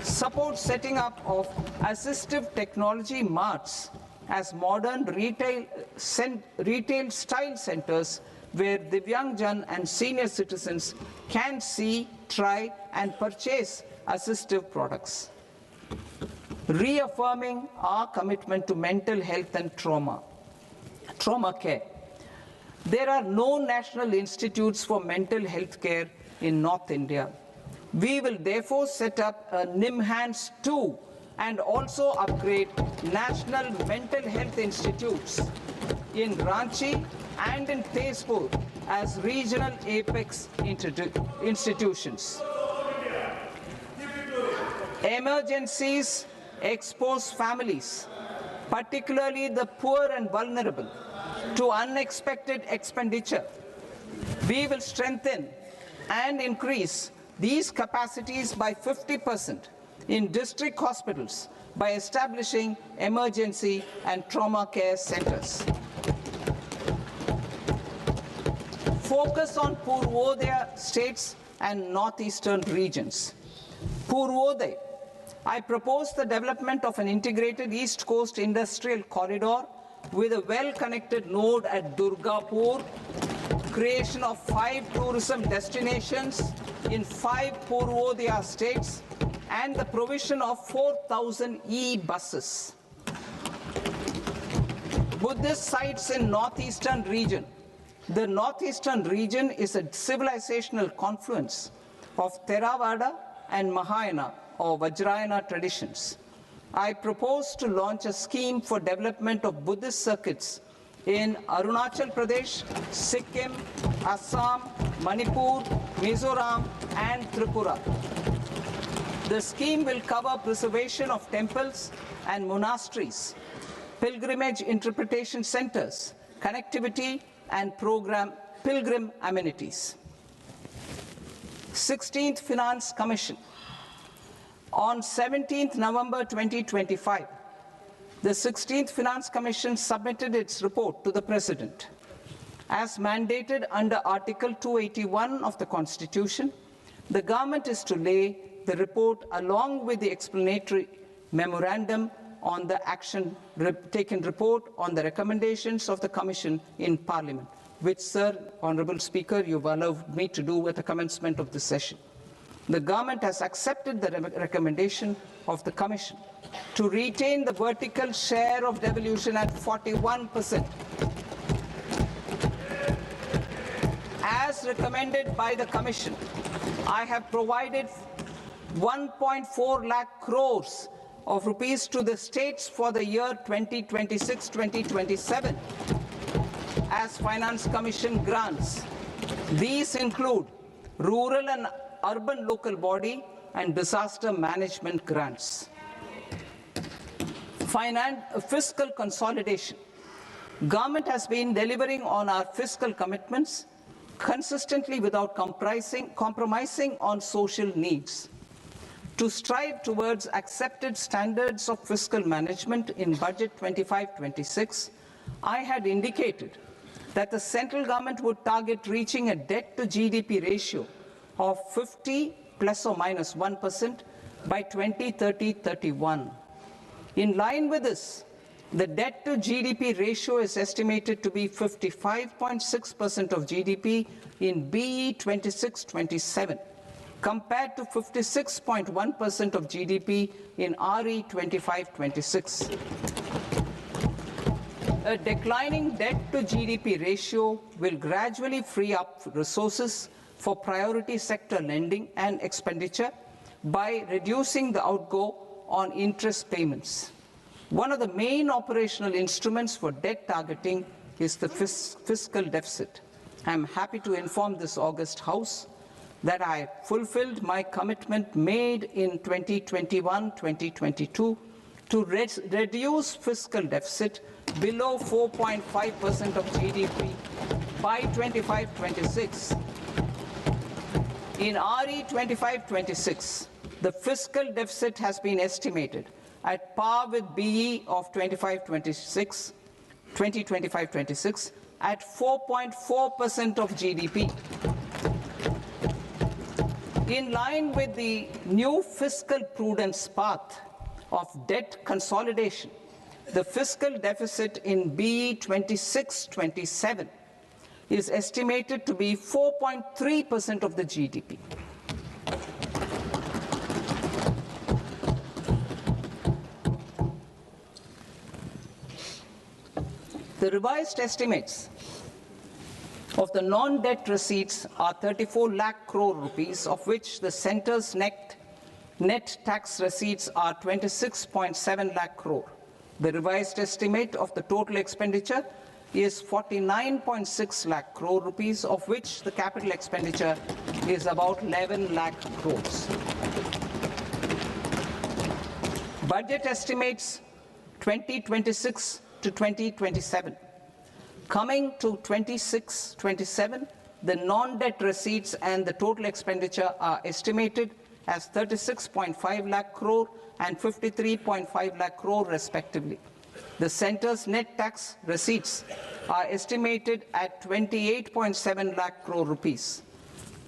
support setting up of assistive technology marts as modern retail style centers where Divyangjan and senior citizens can see, try, and purchase assistive products. Reaffirming our commitment to mental health and trauma care. There are no national institutes for mental health care in North India. We will therefore set up a NIMHANS 2 and also upgrade national mental health institutes in Ranchi and in Tezpur as regional apex institutions. Emergencies expose families, particularly the poor and vulnerable, to unexpected expenditure. We will strengthen and increase these capacities by 50% in district hospitals by establishing emergency and trauma care centers. Focus on Purvodaya states and northeastern regions. Purvodaya. I propose the development of an integrated East Coast industrial corridor with a well-connected node at Durgapur, creation of 5 tourism destinations in 5 Purvodaya states, and the provision of 4,000 e-buses. Buddhist sites in northeastern region. The northeastern region is a civilizational confluence of Theravada and Mahayana or Vajrayana traditions. I propose to launch a scheme for development of Buddhist circuits in Arunachal Pradesh, Sikkim, Assam, Manipur, Mizoram, and Tripura. The scheme will cover preservation of temples and monasteries, pilgrimage interpretation centers, connectivity, and pilgrim amenities. 16th Finance Commission. On 17th November 2025, the 16th Finance Commission submitted its report to the President. As mandated under Article 281 of the Constitution, the government is to lay the report along with the explanatory memorandum on the action taken report on the recommendations of the Commission in Parliament, which, Sir, Honourable Speaker, you've allowed me to do at the commencement of this session. the government has accepted the recommendation of the Commission to retain the vertical share of devolution at 41%. As recommended by the Commission, I have provided 1.4 lakh crores of rupees to the states for the year 2026-2027 as Finance Commission grants. These include rural and urban local body and disaster management grants. Fiscal consolidation. Government has been delivering on our fiscal commitments consistently without compromising on social needs. To strive towards accepted standards of fiscal management in Budget 25-26, I had indicated that the central government would target reaching a debt to GDP ratio of 50 plus or minus 1% by 2030-31. In line with this, the debt to GDP ratio is estimated to be 55.6% of GDP in BE 26-27, compared to 56.1% of GDP in RE 25-26. A declining debt to GDP ratio will gradually free up resources for priority sector lending and expenditure by reducing the outgo on interest payments. One of the main operational instruments for debt targeting is the fiscal deficit. I am happy to inform this august House that I fulfilled my commitment made in 2021-2022 to reduce fiscal deficit below 4.5% of GDP by 25-26. In RE 25-26, the fiscal deficit has been estimated at par with BE of 2025-26 at 4.4% of GDP. In line with the new fiscal prudence path of debt consolidation, the fiscal deficit in BE 26-27 is estimated to be 4.3% of the GDP. The revised estimates of the non-debt receipts are 34 lakh crore rupees, of which the centre's net tax receipts are 26.7 lakh crore. The revised estimate of the total expenditure is 49.6 lakh crore rupees, of which the capital expenditure is about 11 lakh crores. Budget estimates 2026 to 2027. Coming to 26-27, the non-debt receipts and the total expenditure are estimated as 36.5 lakh crore and 53.5 lakh crore respectively. The centre's net tax receipts are estimated at 28.7 lakh crore rupees.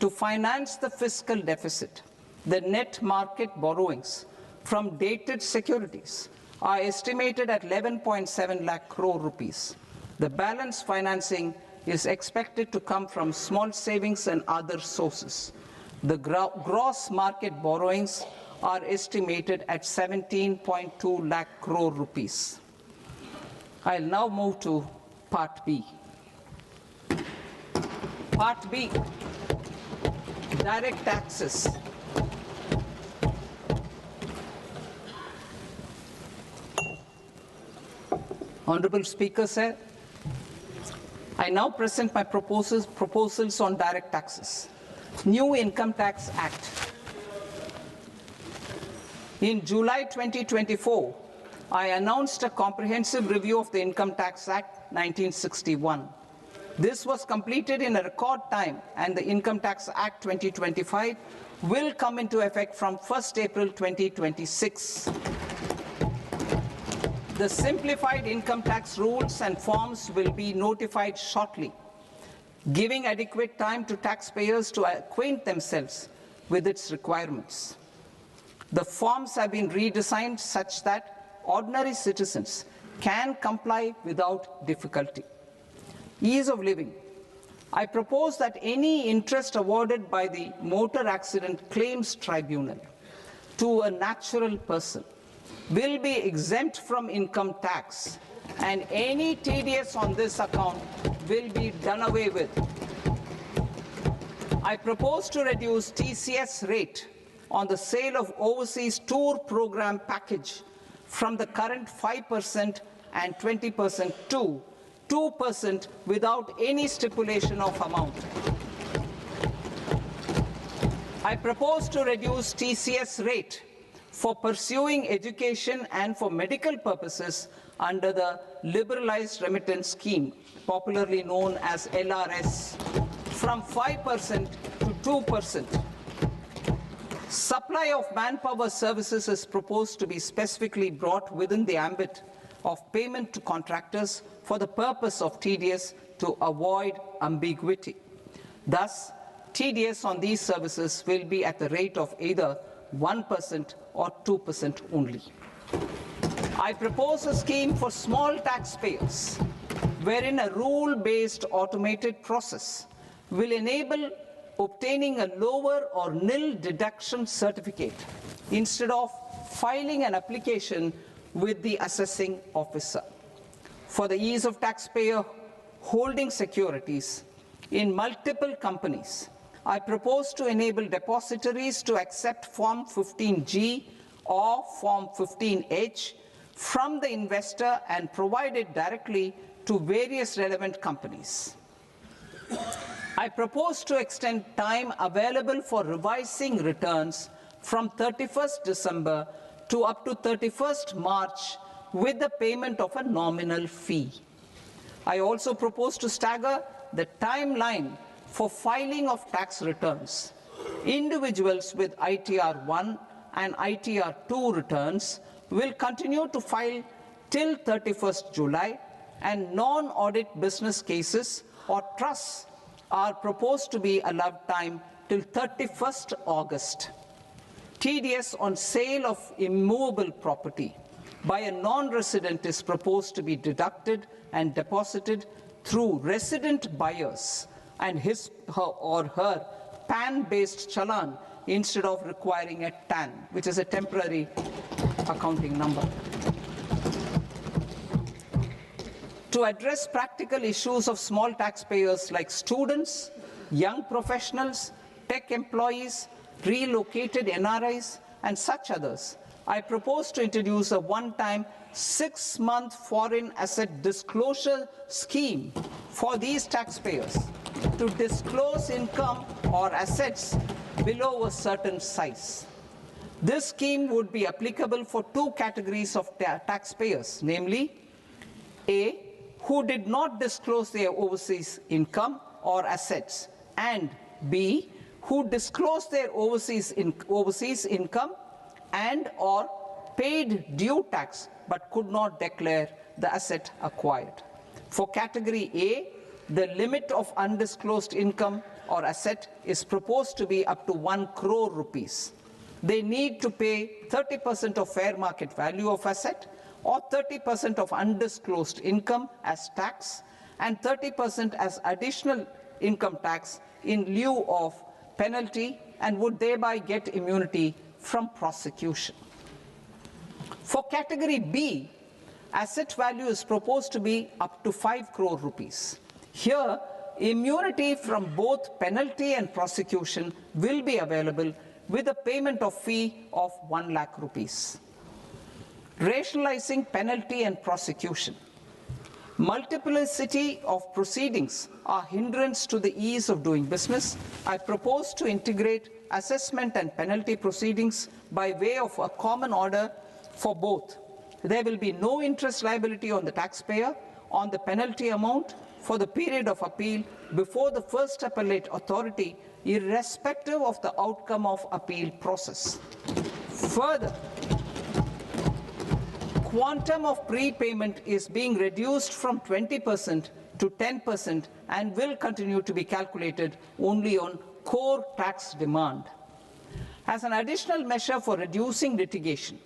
To finance the fiscal deficit, the net market borrowings from dated securities are estimated at 11.7 lakh crore rupees. The balance financing is expected to come from small savings and other sources. The gross market borrowings are estimated at 17.2 lakh crore rupees. I'll now move to Part B. Part B, direct taxes. Honorable Speaker, sir, I now present my proposals on direct taxes. New Income Tax Act. In July 2024, I announced a comprehensive review of the Income Tax Act 1961. This was completed in a record time, and the Income Tax Act 2025 will come into effect from 1st April 2026. The simplified income tax rules and forms will be notified shortly, giving adequate time to taxpayers to acquaint themselves with its requirements. The forms have been redesigned such that ordinary citizens can comply without difficulty. Ease of living. I propose that any interest awarded by the Motor Accident Claims Tribunal to a natural person will be exempt from income tax, and any TDS on this account will be done away with. I propose to reduce TCS rate on the sale of overseas tour program package from the current 5% and 20% to 2% without any stipulation of amount. I propose to reduce TCS rate for pursuing education and for medical purposes under the Liberalized Remittance Scheme, popularly known as LRS, from 5% to 2%. Supply of manpower services is proposed to be specifically brought within the ambit of payment to contractors for the purpose of TDS to avoid ambiguity. Thus, TDS on these services will be at the rate of either 1% or 2% only. I propose a scheme for small taxpayers wherein a rule-based automated process will enable obtaining a lower or nil deduction certificate instead of filing an application with the assessing officer. For the ease of taxpayer holding securities in multiple companies, I propose to enable depositories to accept Form 15G or Form 15H from the investor and provide it directly to various relevant companies. I propose to extend time available for revising returns from 31st December to up to 31st March with the payment of a nominal fee. I also propose to stagger the timeline for filing of tax returns. Individuals with ITR 1 and ITR 2 returns will continue to file till 31st July, and non-audit business cases or trusts are proposed to be allowed time till 31st August. TDS on sale of immovable property by a non-resident is proposed to be deducted and deposited through resident buyers and his or her PAN-based challan instead of requiring a TAN, which is a temporary accounting number. To address practical issues of small taxpayers like students, young professionals, tech employees, relocated NRIs, and such others, I propose to introduce a one-time 6-month foreign asset disclosure scheme for these taxpayers to disclose income or assets below a certain size. This scheme would be applicable for two categories of taxpayers, namely, A, who did not disclose their overseas income or assets, and B, who disclosed their overseas income and or paid due tax but could not declare the asset acquired. For category A, the limit of undisclosed income or asset is proposed to be up to 1 crore rupees. They need to pay 30% of fair market value of asset or 30% of undisclosed income as tax and 30% as additional income tax in lieu of penalty, and would thereby get immunity from prosecution. For category B, asset value is proposed to be up to 5 crore rupees. Here, immunity from both penalty and prosecution will be available with a payment of fee of 1 lakh rupees. Rationalizing penalty and prosecution. Multiplicity of proceedings are hindrance to the ease of doing business. I propose to integrate assessment and penalty proceedings by way of a common order for both. There will be no interest liability on the taxpayer on the penalty amount for the period of appeal before the first appellate authority, irrespective of the outcome of appeal process. Further, quantum of prepayment is being reduced from 20% to 10% and will continue to be calculated only on core tax demand. As an additional measure for reducing litigation,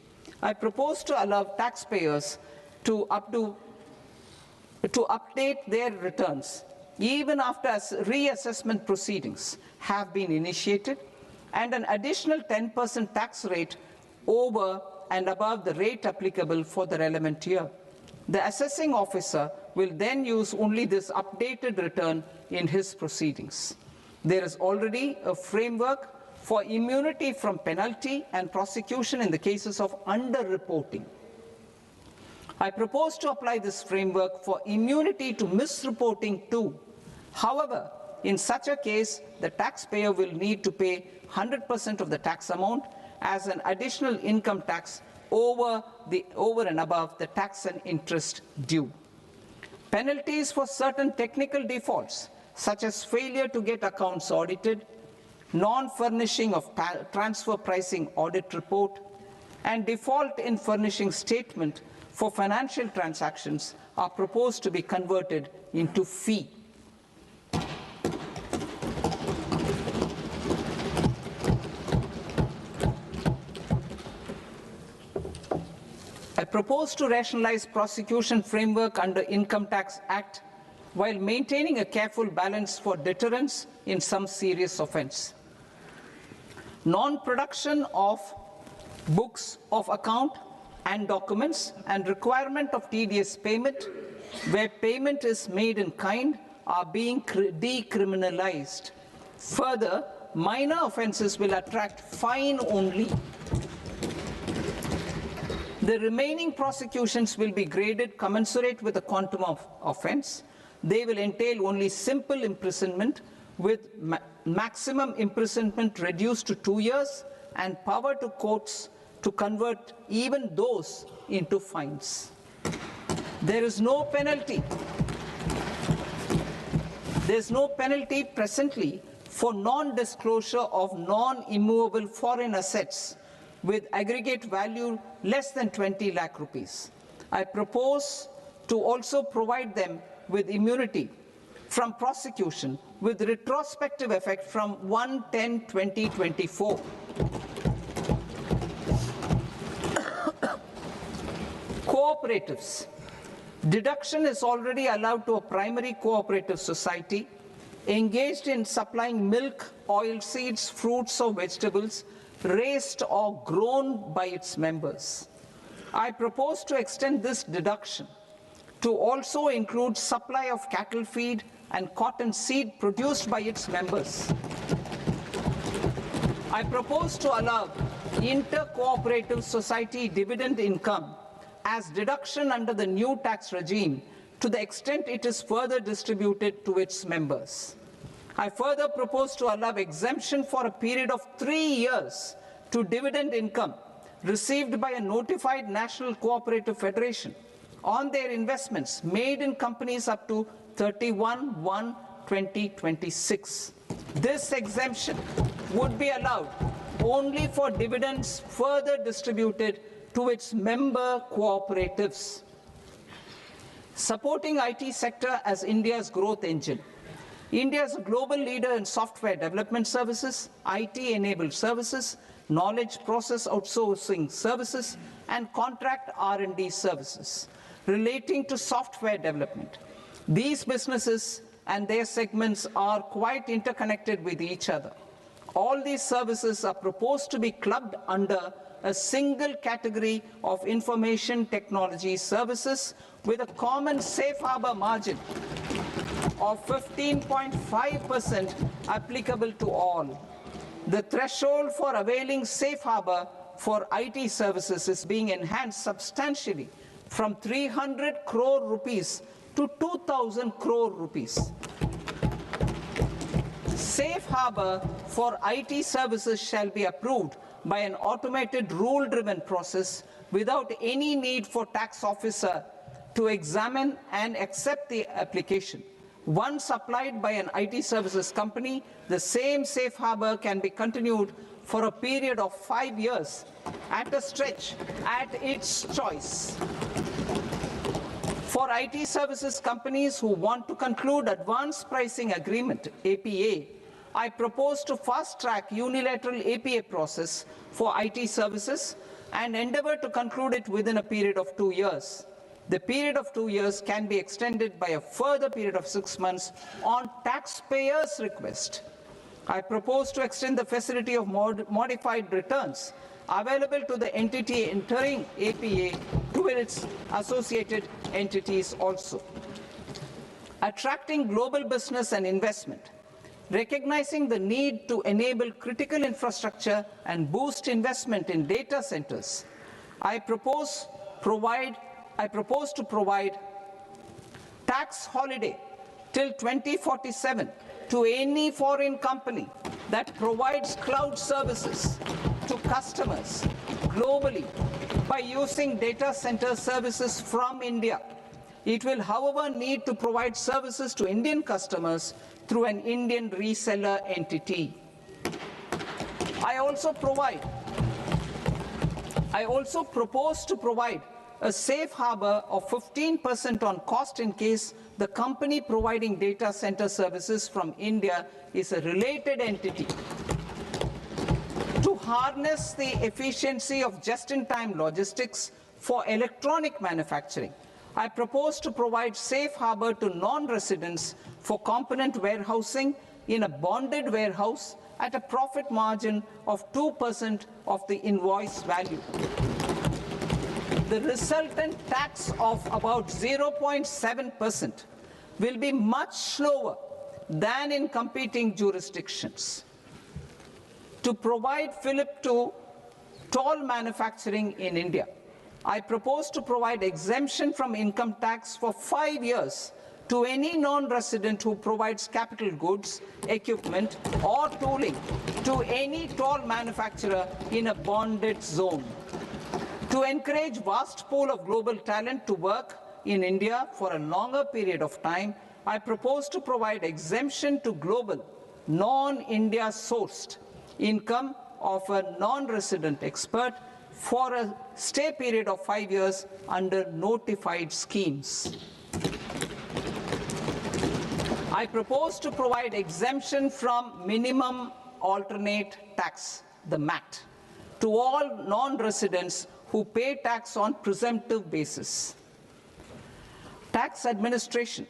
I propose to allow taxpayers to update their returns even after reassessment proceedings have been initiated, and an additional 10% tax rate over and above the rate applicable for the relevant year. The assessing officer will then use only this updated return in his proceedings. There is already a framework for immunity from penalty and prosecution in the cases of underreporting. I propose to apply this framework for immunity to misreporting too. However, in such a case, the taxpayer will need to pay 100% of the tax amount as an additional income tax over and above the tax and interest due. Penalties for certain technical defaults, such as failure to get accounts audited, non-furnishing of transfer pricing audit report, and default in furnishing statement for financial transactions are proposed to be converted into fee. I propose to rationalize prosecution framework under Income Tax Act while maintaining a careful balance for deterrence in some serious offence. Non-production of books of account and documents and requirement of TDS payment where payment is made in kind are being decriminalized. Further, minor offences will attract fine only. The remaining prosecutions will be graded commensurate with the quantum of offence. They will entail only simple imprisonment with maximum imprisonment reduced to 2 years and power to courts to convert even those into fines. There is no penalty. There is no penalty presently for non-disclosure of non-immovable foreign assets with aggregate value less than 20 lakh rupees. I propose to also provide them with immunity from prosecution with retrospective effect from 1/10/2024. Cooperatives. Deduction is already allowed to a primary cooperative society engaged in supplying milk, oilseeds, fruits or vegetables raised or grown by its members. I propose to extend this deduction to also include supply of cattle feed and cotton seed produced by its members. I propose to allow inter-cooperative society dividend income as deduction under the new tax regime to the extent it is further distributed to its members. I further propose to allow exemption for a period of 3 years to dividend income received by a notified national cooperative federation on their investments made in companies up to 31/1/2026. This exemption would be allowed only for dividends further distributed to its member cooperatives. Supporting IT sector as India's growth engine. India is a global leader in software development services, IT-enabled services, knowledge process outsourcing services, and contract R&D services relating to software development. These businesses and their segments are quite interconnected with each other. All these services are proposed to be clubbed under a single category of information technology services with a common safe harbor margin of 15.5% applicable to all. The threshold for availing safe harbor for IT services is being enhanced substantially from 300 crore rupees to 2,000 crore rupees. Safe harbor for IT services shall be approved by an automated rule-driven process without any need for tax officer to examine and accept the application. Once applied by an IT services company, the same safe harbor can be continued for a period of 5 years at a stretch at its choice. For IT services companies who want to conclude advanced pricing agreement, APA, I propose to fast-track unilateral APA process for IT services and endeavor to conclude it within a period of 2 years. The period of 2 years can be extended by a further period of 6 months on taxpayers' request. I propose to extend the facility of modified returns available to the entity entering APA to its associated entities also. Attracting global business and investment. Recognizing the need to enable critical infrastructure and boost investment in data centers, I propose to provide tax holiday till 2047 to any foreign company that provides cloud services to customers globally by using data center services from India. It will, however, need to provide services to Indian customers through an Indian reseller entity. I also propose to provide a safe harbor of 15% on cost in case the company providing data center services from India is a related entity. To harness the efficiency of just-in-time logistics for electronic manufacturing, I propose to provide safe harbor to non-residents for component warehousing in a bonded warehouse at a profit margin of 2% of the invoice value. The resultant tax of about 0.7% will be much lower than in competing jurisdictions. To provide fillip to toll manufacturing in India, I propose to provide exemption from income tax for 5 years to any non-resident who provides capital goods, equipment, or tooling to any toll manufacturer in a bonded zone. To encourage vast pool of global talent to work in India for a longer period of time, I propose to provide exemption to global, non-India sourced income of a non-resident expert for a stay period of 5 years under notified schemes. I propose to provide exemption from minimum alternate tax, the MAT, to all non-residents who pay tax on presumptive basis. Tax administration.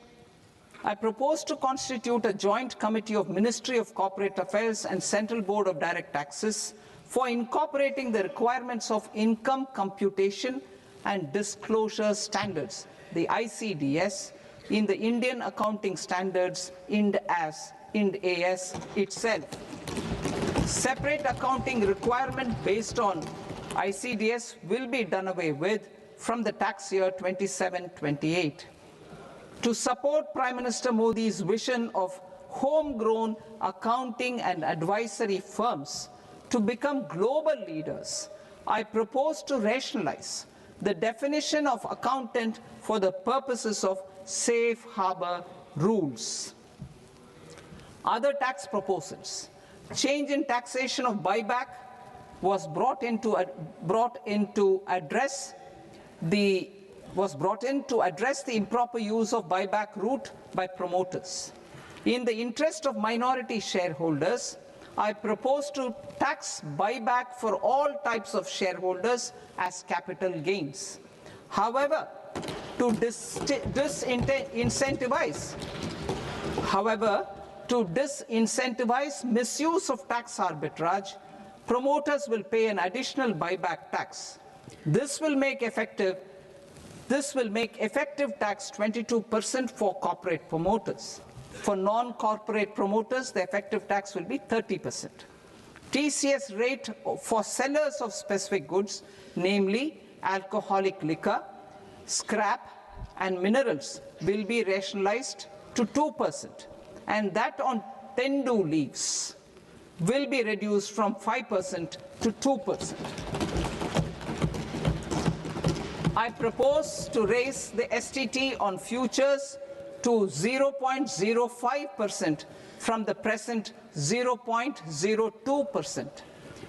I propose to constitute a joint committee of Ministry of Corporate Affairs and Central Board of Direct Taxes for incorporating the requirements of income computation and disclosure standards, the ICDS, in the Indian Accounting Standards, IND AS itself. Separate accounting requirement based on ICDS will be done away with from the tax year 27-28. To support Prime Minister Modi's vision of homegrown accounting and advisory firms to become global leaders, I propose to rationalize the definition of accountant for the purposes of safe harbor rules. Other tax proposals. Change in taxation of buyback was brought in to address the improper use of buyback route by promoters. In the interest of minority shareholders, I propose to tax buyback for all types of shareholders as capital gains. However, to disincentivize misuse of tax arbitrage, promoters will pay an additional buyback tax. This will make effective tax 22% for corporate promoters. For non-corporate promoters, the effective tax will be 30%. TCS rate for sellers of specific goods, namely alcoholic liquor, scrap, and minerals, will be rationalized to 2%, and that on tendu leaves will be reduced from 5% to 2%. I propose to raise the STT on futures to 0.05% from the present 0.02%.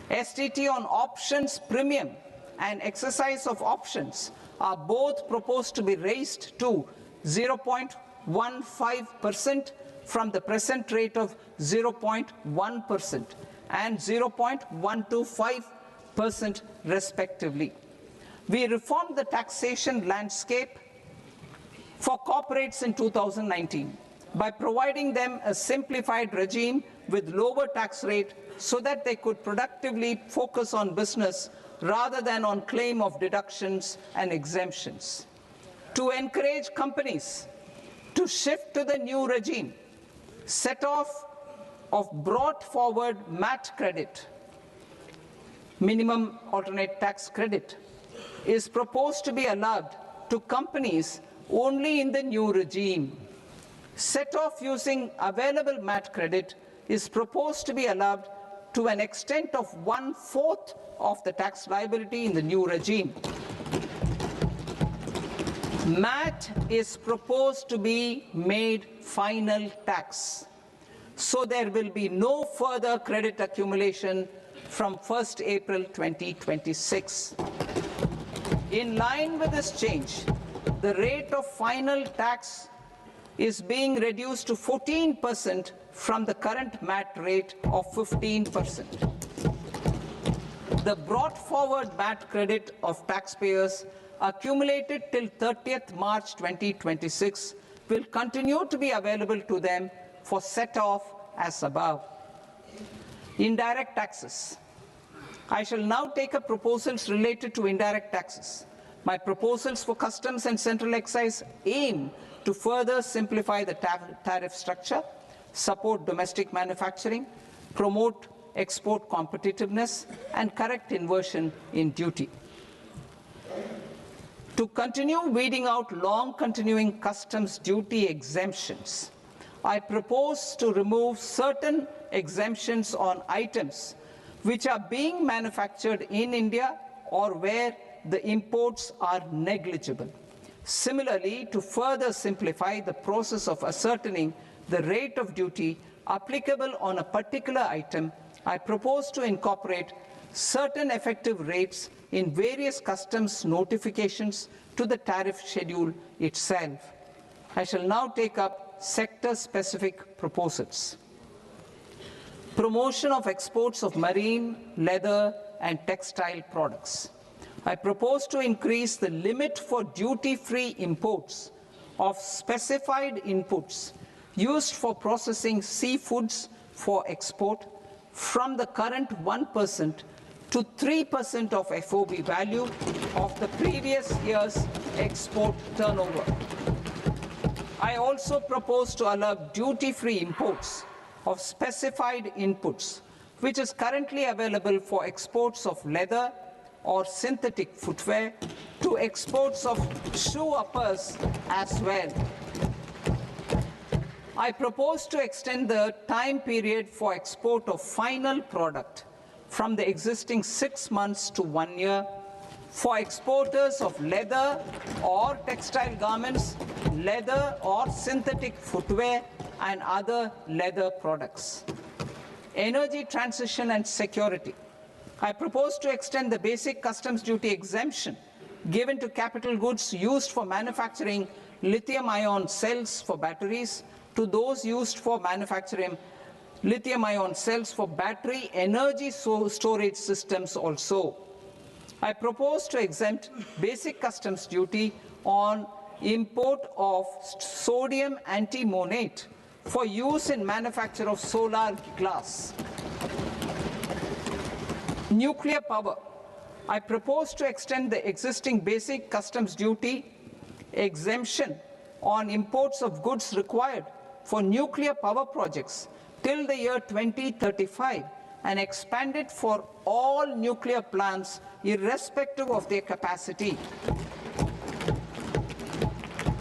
STT on options premium and exercise of options are both proposed to be raised to 0.15% from the present rate of 0.1% and 0.125% respectively. We reformed the taxation landscape for corporates in 2019 by providing them a simplified regime with lower tax rate so that they could productively focus on business rather than on claim of deductions and exemptions. To encourage companies to shift to the new regime, set off of brought forward MAT credit, minimum alternate tax credit, is proposed to be allowed to companies only in the new regime. Set off using available MAT credit is proposed to be allowed to an extent of 1/4 of the tax liability in the new regime. MAT is proposed to be made final tax, so there will be no further credit accumulation from 1st April 2026. In line with this change, the rate of final tax is being reduced to 14% from the current MAT rate of 15%. The brought forward MAT credit of taxpayers accumulated till 30th March 2026 will continue to be available to them for set-off as above. Indirect taxes. I shall now take up proposals related to indirect taxes. My proposals for customs and central excise aim to further simplify the tariff structure, support domestic manufacturing, promote export competitiveness, and correct inversion in duty. To continue weeding out long-continuing customs duty exemptions, I propose to remove certain exemptions on items which are being manufactured in India or where the imports are negligible. Similarly, to further simplify the process of ascertaining the rate of duty applicable on a particular item, I propose to incorporate certain effective rates in various customs notifications to the tariff schedule itself. I shall now take up sector-specific proposals. Promotion of exports of marine, leather, and textile products. I propose to increase the limit for duty-free imports of specified inputs used for processing seafoods for export from the current 1% to 3% of FOB value of the previous year's export turnover. I also propose to allow duty-free imports of specified inputs, which is currently available for exports of leather or synthetic footwear, to exports of shoe uppers as well. I propose to extend the time period for export of final product from the existing 6 months to 1 year for exporters of leather or textile garments, leather or synthetic footwear, and other leather products. Energy transition and security. I propose to extend the basic customs duty exemption given to capital goods used for manufacturing lithium-ion cells for batteries to those used for manufacturing lithium-ion cells for battery energy storage systems also. I propose to exempt basic customs duty on import of sodium antimonate for use in manufacture of solar glass. Nuclear power. I propose to extend the existing basic customs duty exemption on imports of goods required for nuclear power projects till the year 2035 and expand it for all nuclear plants irrespective of their capacity.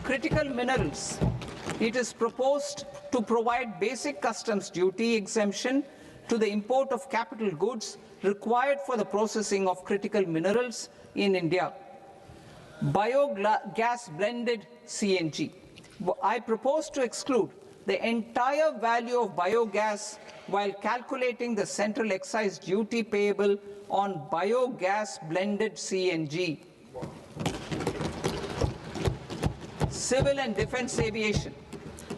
Critical minerals. It is proposed to provide basic customs duty exemption to the import of capital goods required for the processing of critical minerals in India. Biogas blended CNG. I propose to exclude the entire value of biogas while calculating the central excise duty payable on biogas blended CNG. Civil and defense aviation.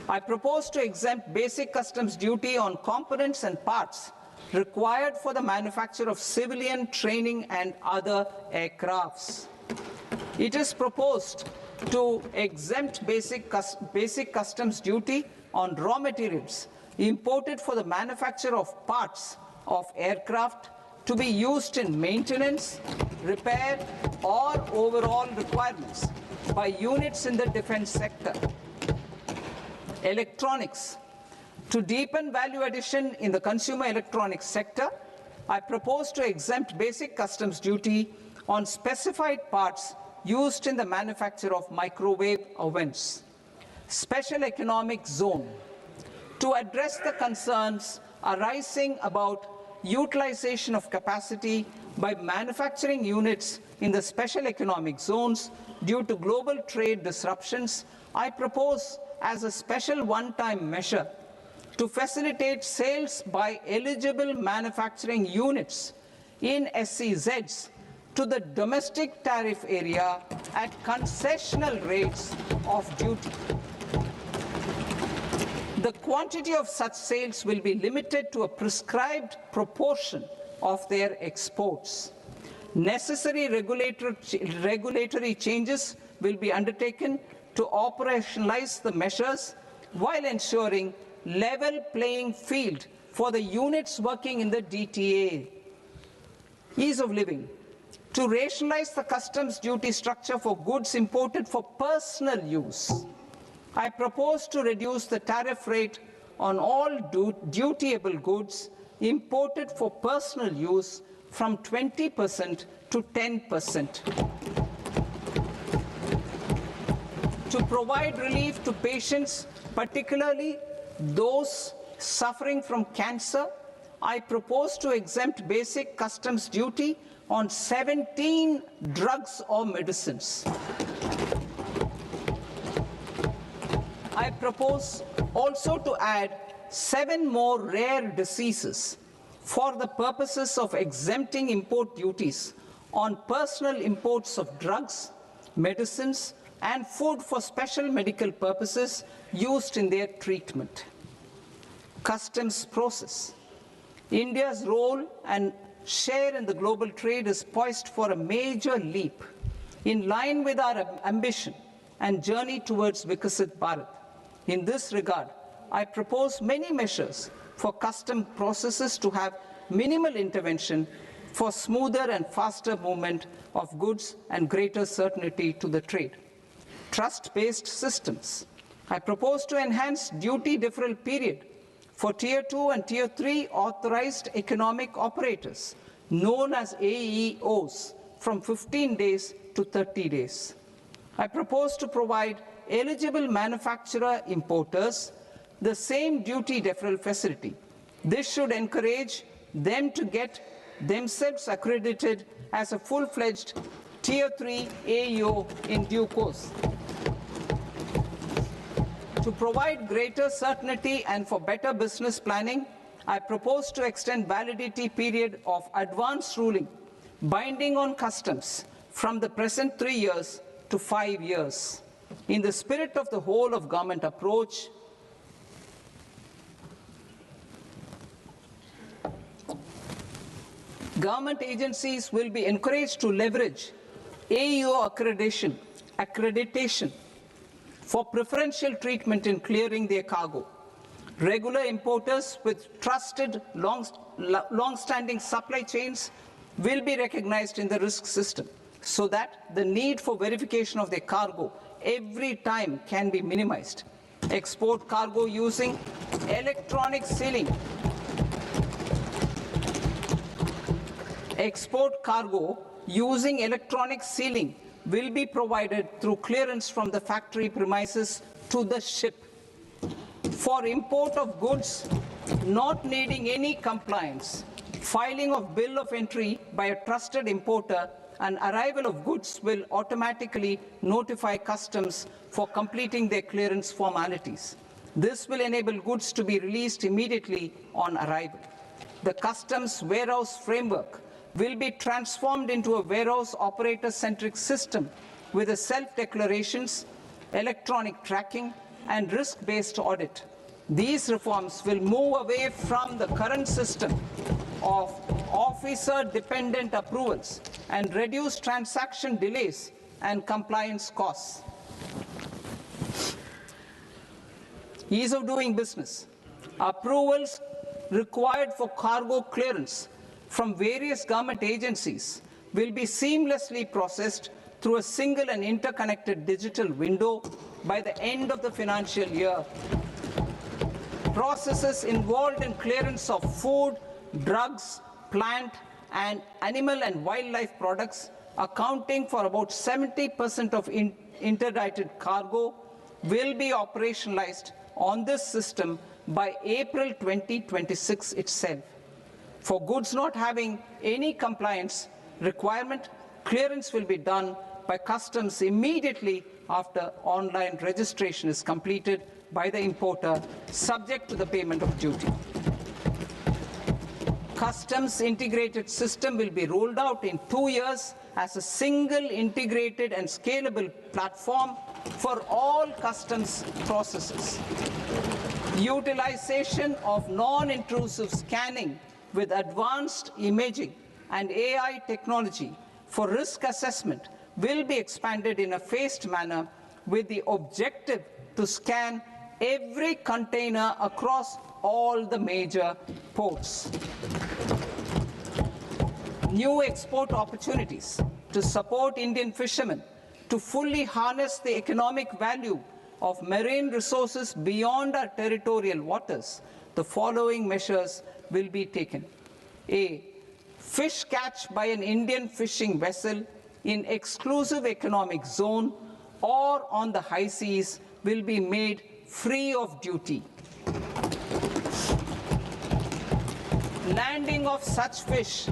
I propose to exempt basic customs duty on components and parts required for the manufacture of civilian training and other aircrafts. It is proposed to exempt basic customs duty on raw materials imported for the manufacture of parts of aircraft to be used in maintenance, repair, or overall requirements by units in the defense sector. Electronics. To deepen value addition in the consumer electronics sector, I propose to exempt basic customs duty on specified parts used in the manufacture of microwave ovens. Special economic zone. To address the concerns arising about utilization of capacity by manufacturing units in the special economic zones due to global trade disruptions, I propose as a special one-time measure to facilitate sales by eligible manufacturing units in SEZs to the domestic tariff area at concessional rates of duty. The quantity of such sales will be limited to a prescribed proportion of their exports. Necessary regulatory changes will be undertaken to operationalize the measures while ensuring level playing field for the units working in the DTA. Ease of living. To rationalize the customs duty structure for goods imported for personal use, I propose to reduce the tariff rate on all dutiable goods imported for personal use from 20% to 10%. To provide relief to patients, particularly those suffering from cancer, I propose to exempt basic customs duty on 17 drugs or medicines. I propose also to add 7 more rare diseases for the purposes of exempting import duties on personal imports of drugs, medicines, and food for special medical purposes used in their treatment. Customs process. India's role and share in the global trade is poised for a major leap in line with our ambition and journey towards Vikasit Bharat. In this regard, I propose many measures for custom processes to have minimal intervention for smoother and faster movement of goods and greater certainty to the trade. Trust-based systems. I propose to enhance duty deferral period for Tier 2 and Tier 3 authorized economic operators, known as AEOs, from 15 days to 30 days. I propose to provide eligible manufacturer importers the same duty deferral facility. This should encourage them to get themselves accredited as a full-fledged Tier 3 AEO in due course. To provide greater certainty and for better business planning, I propose to extend validity period of advance ruling binding on customs from the present 3 years to 5 years. In the spirit of the whole of government approach, government agencies will be encouraged to leverage AEO accreditation for preferential treatment in clearing their cargo. Regular importers with trusted long-standing supply chains will be recognized in the risk system so that the need for verification of their cargo every time can be minimized. Export cargo using electronic sealing. Export cargo using electronic sealing will be provided through clearance from the factory premises to the ship. For import of goods not needing any compliance, filing of bill of entry by a trusted importer and arrival of goods will automatically notify customs for completing their clearance formalities. This will enable goods to be released immediately on arrival. The customs warehouse framework will be transformed into a warehouse operator-centric system with a self-declarations, electronic tracking, and risk-based audit. These reforms will move away from the current system of officer-dependent approvals and reduce transaction delays and compliance costs. Ease of doing business. Approvals required for cargo clearance from various government agencies will be seamlessly processed through a single and interconnected digital window by the end of the financial year. Processes involved in clearance of food, drugs, plant, and animal and wildlife products, accounting for about 70% of interdicted cargo, will be operationalized on this system by April 2026 itself. For goods not having any compliance requirement, clearance will be done by customs immediately after online registration is completed by the importer, subject to the payment of duty. Customs integrated system will be rolled out in 2 years as a single integrated and scalable platform for all customs processes. Utilization of non-intrusive scanning with advanced imaging and AI technology for risk assessment will be expanded in a phased manner with the objective to scan every container across all the major ports. New export opportunities to support Indian fishermen to fully harness the economic value of marine resources beyond our territorial waters. The following measures will be taken. A. Fish catch by an Indian fishing vessel in exclusive economic zone or on the high seas will be made free of duty. Landing of such fish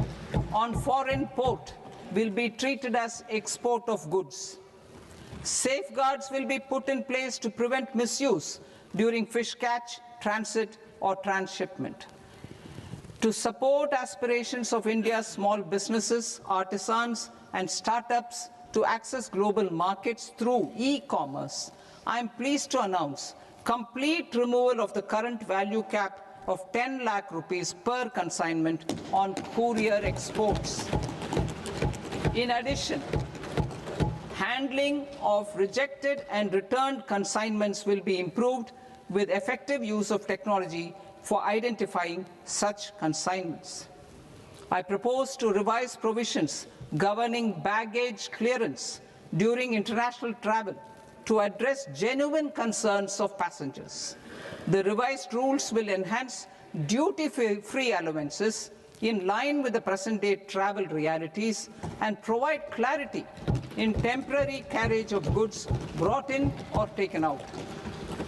on foreign port will be treated as export of goods. Safeguards will be put in place to prevent misuse during fish catch, transit, or transshipment. To support aspirations of India's small businesses, artisans, and startups to access global markets through e-commerce, I am pleased to announce complete removal of the current value cap of 10 lakh rupees per consignment on courier exports. In addition, handling of rejected and returned consignments will be improved with effective use of technology for identifying such consignments. I propose to revise provisions governing baggage clearance during international travel to address genuine concerns of passengers. The revised rules will enhance duty-free allowances in line with the present-day travel realities and provide clarity in temporary carriage of goods brought in or taken out.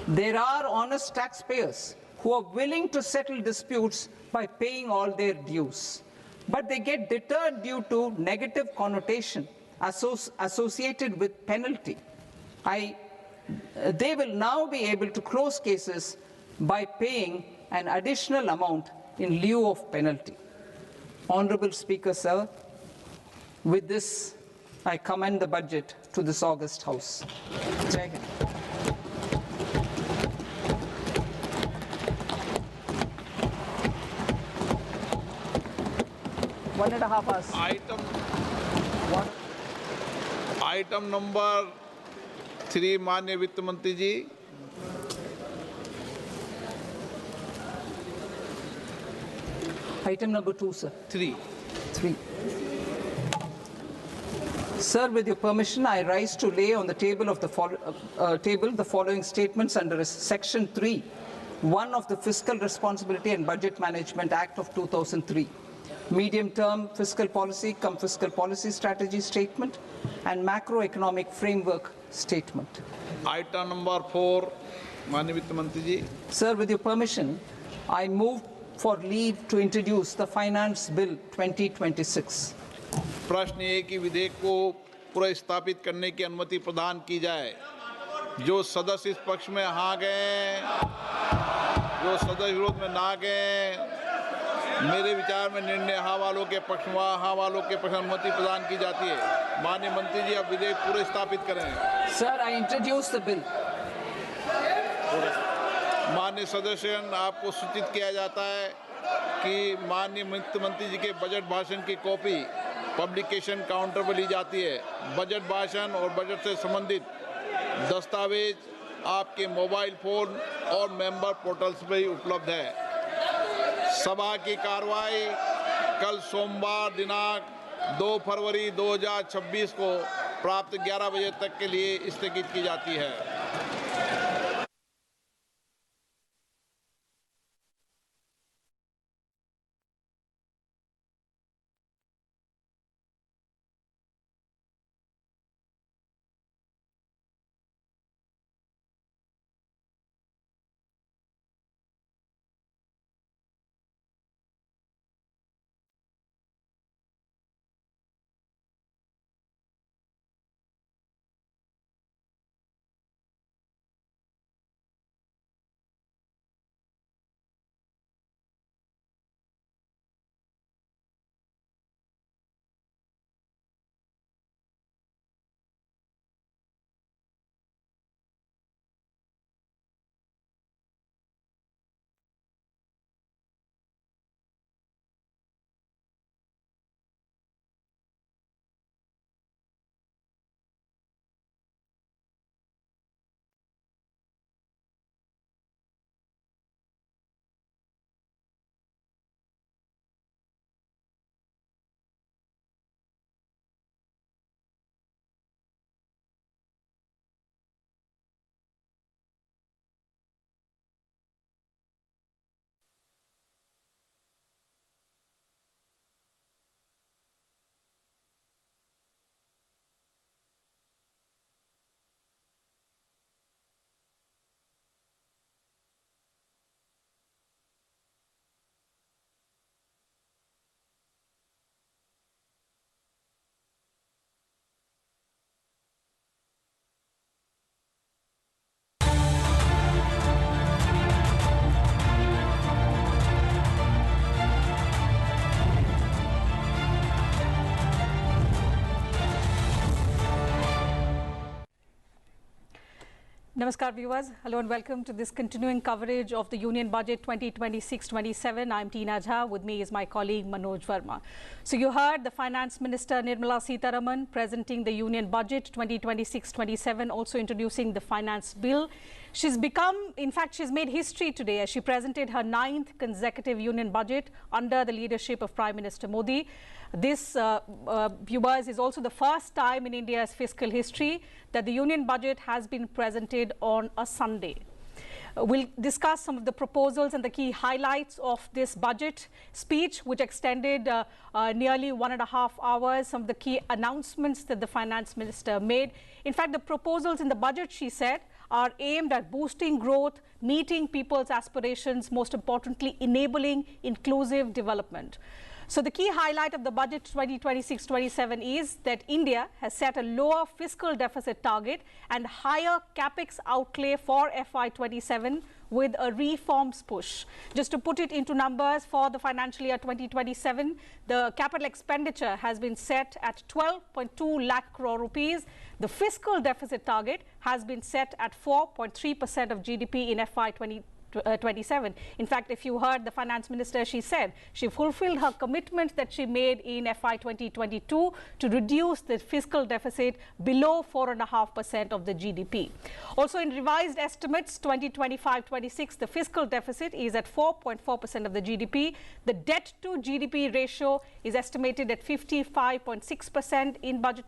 There are honest taxpayers who are willing to settle disputes by paying all their dues, but they get deterred due to negative connotation associated with penalty. They will now be able to close cases by paying an additional amount in lieu of penalty. Honorable Speaker, sir, with this, I commend the budget to this august House. Jai Hind. One and a half hours. Item number 3 माननीय वित्त मंत्री जी। Item number 2, sir. 3. Sir, with your permission, I rise to lay on the table of the following statements under Section 3, 1 of the Fiscal Responsibility and Budget Management Act of 2003. Medium-term fiscal policy cum fiscal policy strategy statement and macroeconomic framework statement. Item number 4 माननीय वित्त मंत्री जी। Sir, with your permission, I move for leave to introduce the Finance Bill 2026. प्रश्न ये कि विधेयक को पुनर्स्थापित करने की अनुमति प्रदान की जाए। जो सदस्य इस पक्ष में हाँ गए, जो सदस्य विरोध में ना गए, मेरे विचार में निर्णय हाँ वालों के पक्ष में हाँ वालों के पक्ष में अनुमति प्रदान की जाती है। माननीय मंत्री जी, अब विधेयक पूरे स्थापित करें। Sir, I introduce the bill. माननीय सदस्यगण, आपको सूचित किया जाता है कि माननीय वित्त मंत्री जी के बजट भाषण की कॉपी पब्लिकेशन काउंटर पर ली जाती है। बजट भाषण और बजट से संबंधित दस्तावेज आपके मोबाइल फोन और मेंबर पोर्टल्स पर ही उपलब्ध है। सभा की कार्रवाई कल सोमवार दिनांक 2 फरवरी 2026 को प्राप्त 11 बजे तक के लिए स्थगित की जाती है। Namaskar viewers, hello and welcome to this continuing coverage of the Union Budget 2026-27. I'm Tina Jha, with me is my colleague Manoj Verma. So you heard the Finance Minister Nirmala Sitharaman presenting the Union Budget 2026-27, also introducing the Finance Bill. She's made history today as she presented her 9th consecutive Union Budget under the leadership of Prime Minister Modi. This, viewers, is also the first time in India's fiscal history that the Union Budget has been presented on a Sunday. We'll discuss some of the proposals and the key highlights of this budget speech, which extended nearly 1.5 hours, some of the key announcements that the Finance Minister made. In fact, the proposals in the budget, she said, are aimed at boosting growth, meeting people's aspirations, most importantly, enabling inclusive development. So the key highlight of the budget 2026-27 is that India has set a lower fiscal deficit target and higher capex outlay for FY27 with a reforms push. Just to put it into numbers, for the financial year 2027, the capital expenditure has been set at 12.2 lakh crore rupees. The fiscal deficit target has been set at 4.3% of GDP in FY27. In fact, if you heard the Finance Minister, she said she fulfilled her commitment that she made in FY 2022 to reduce the fiscal deficit below 4.5% of the GDP. Also, in revised estimates 2025-26, the fiscal deficit is at 4.4% of the GDP. The debt to GDP ratio is estimated at 55.6% in budget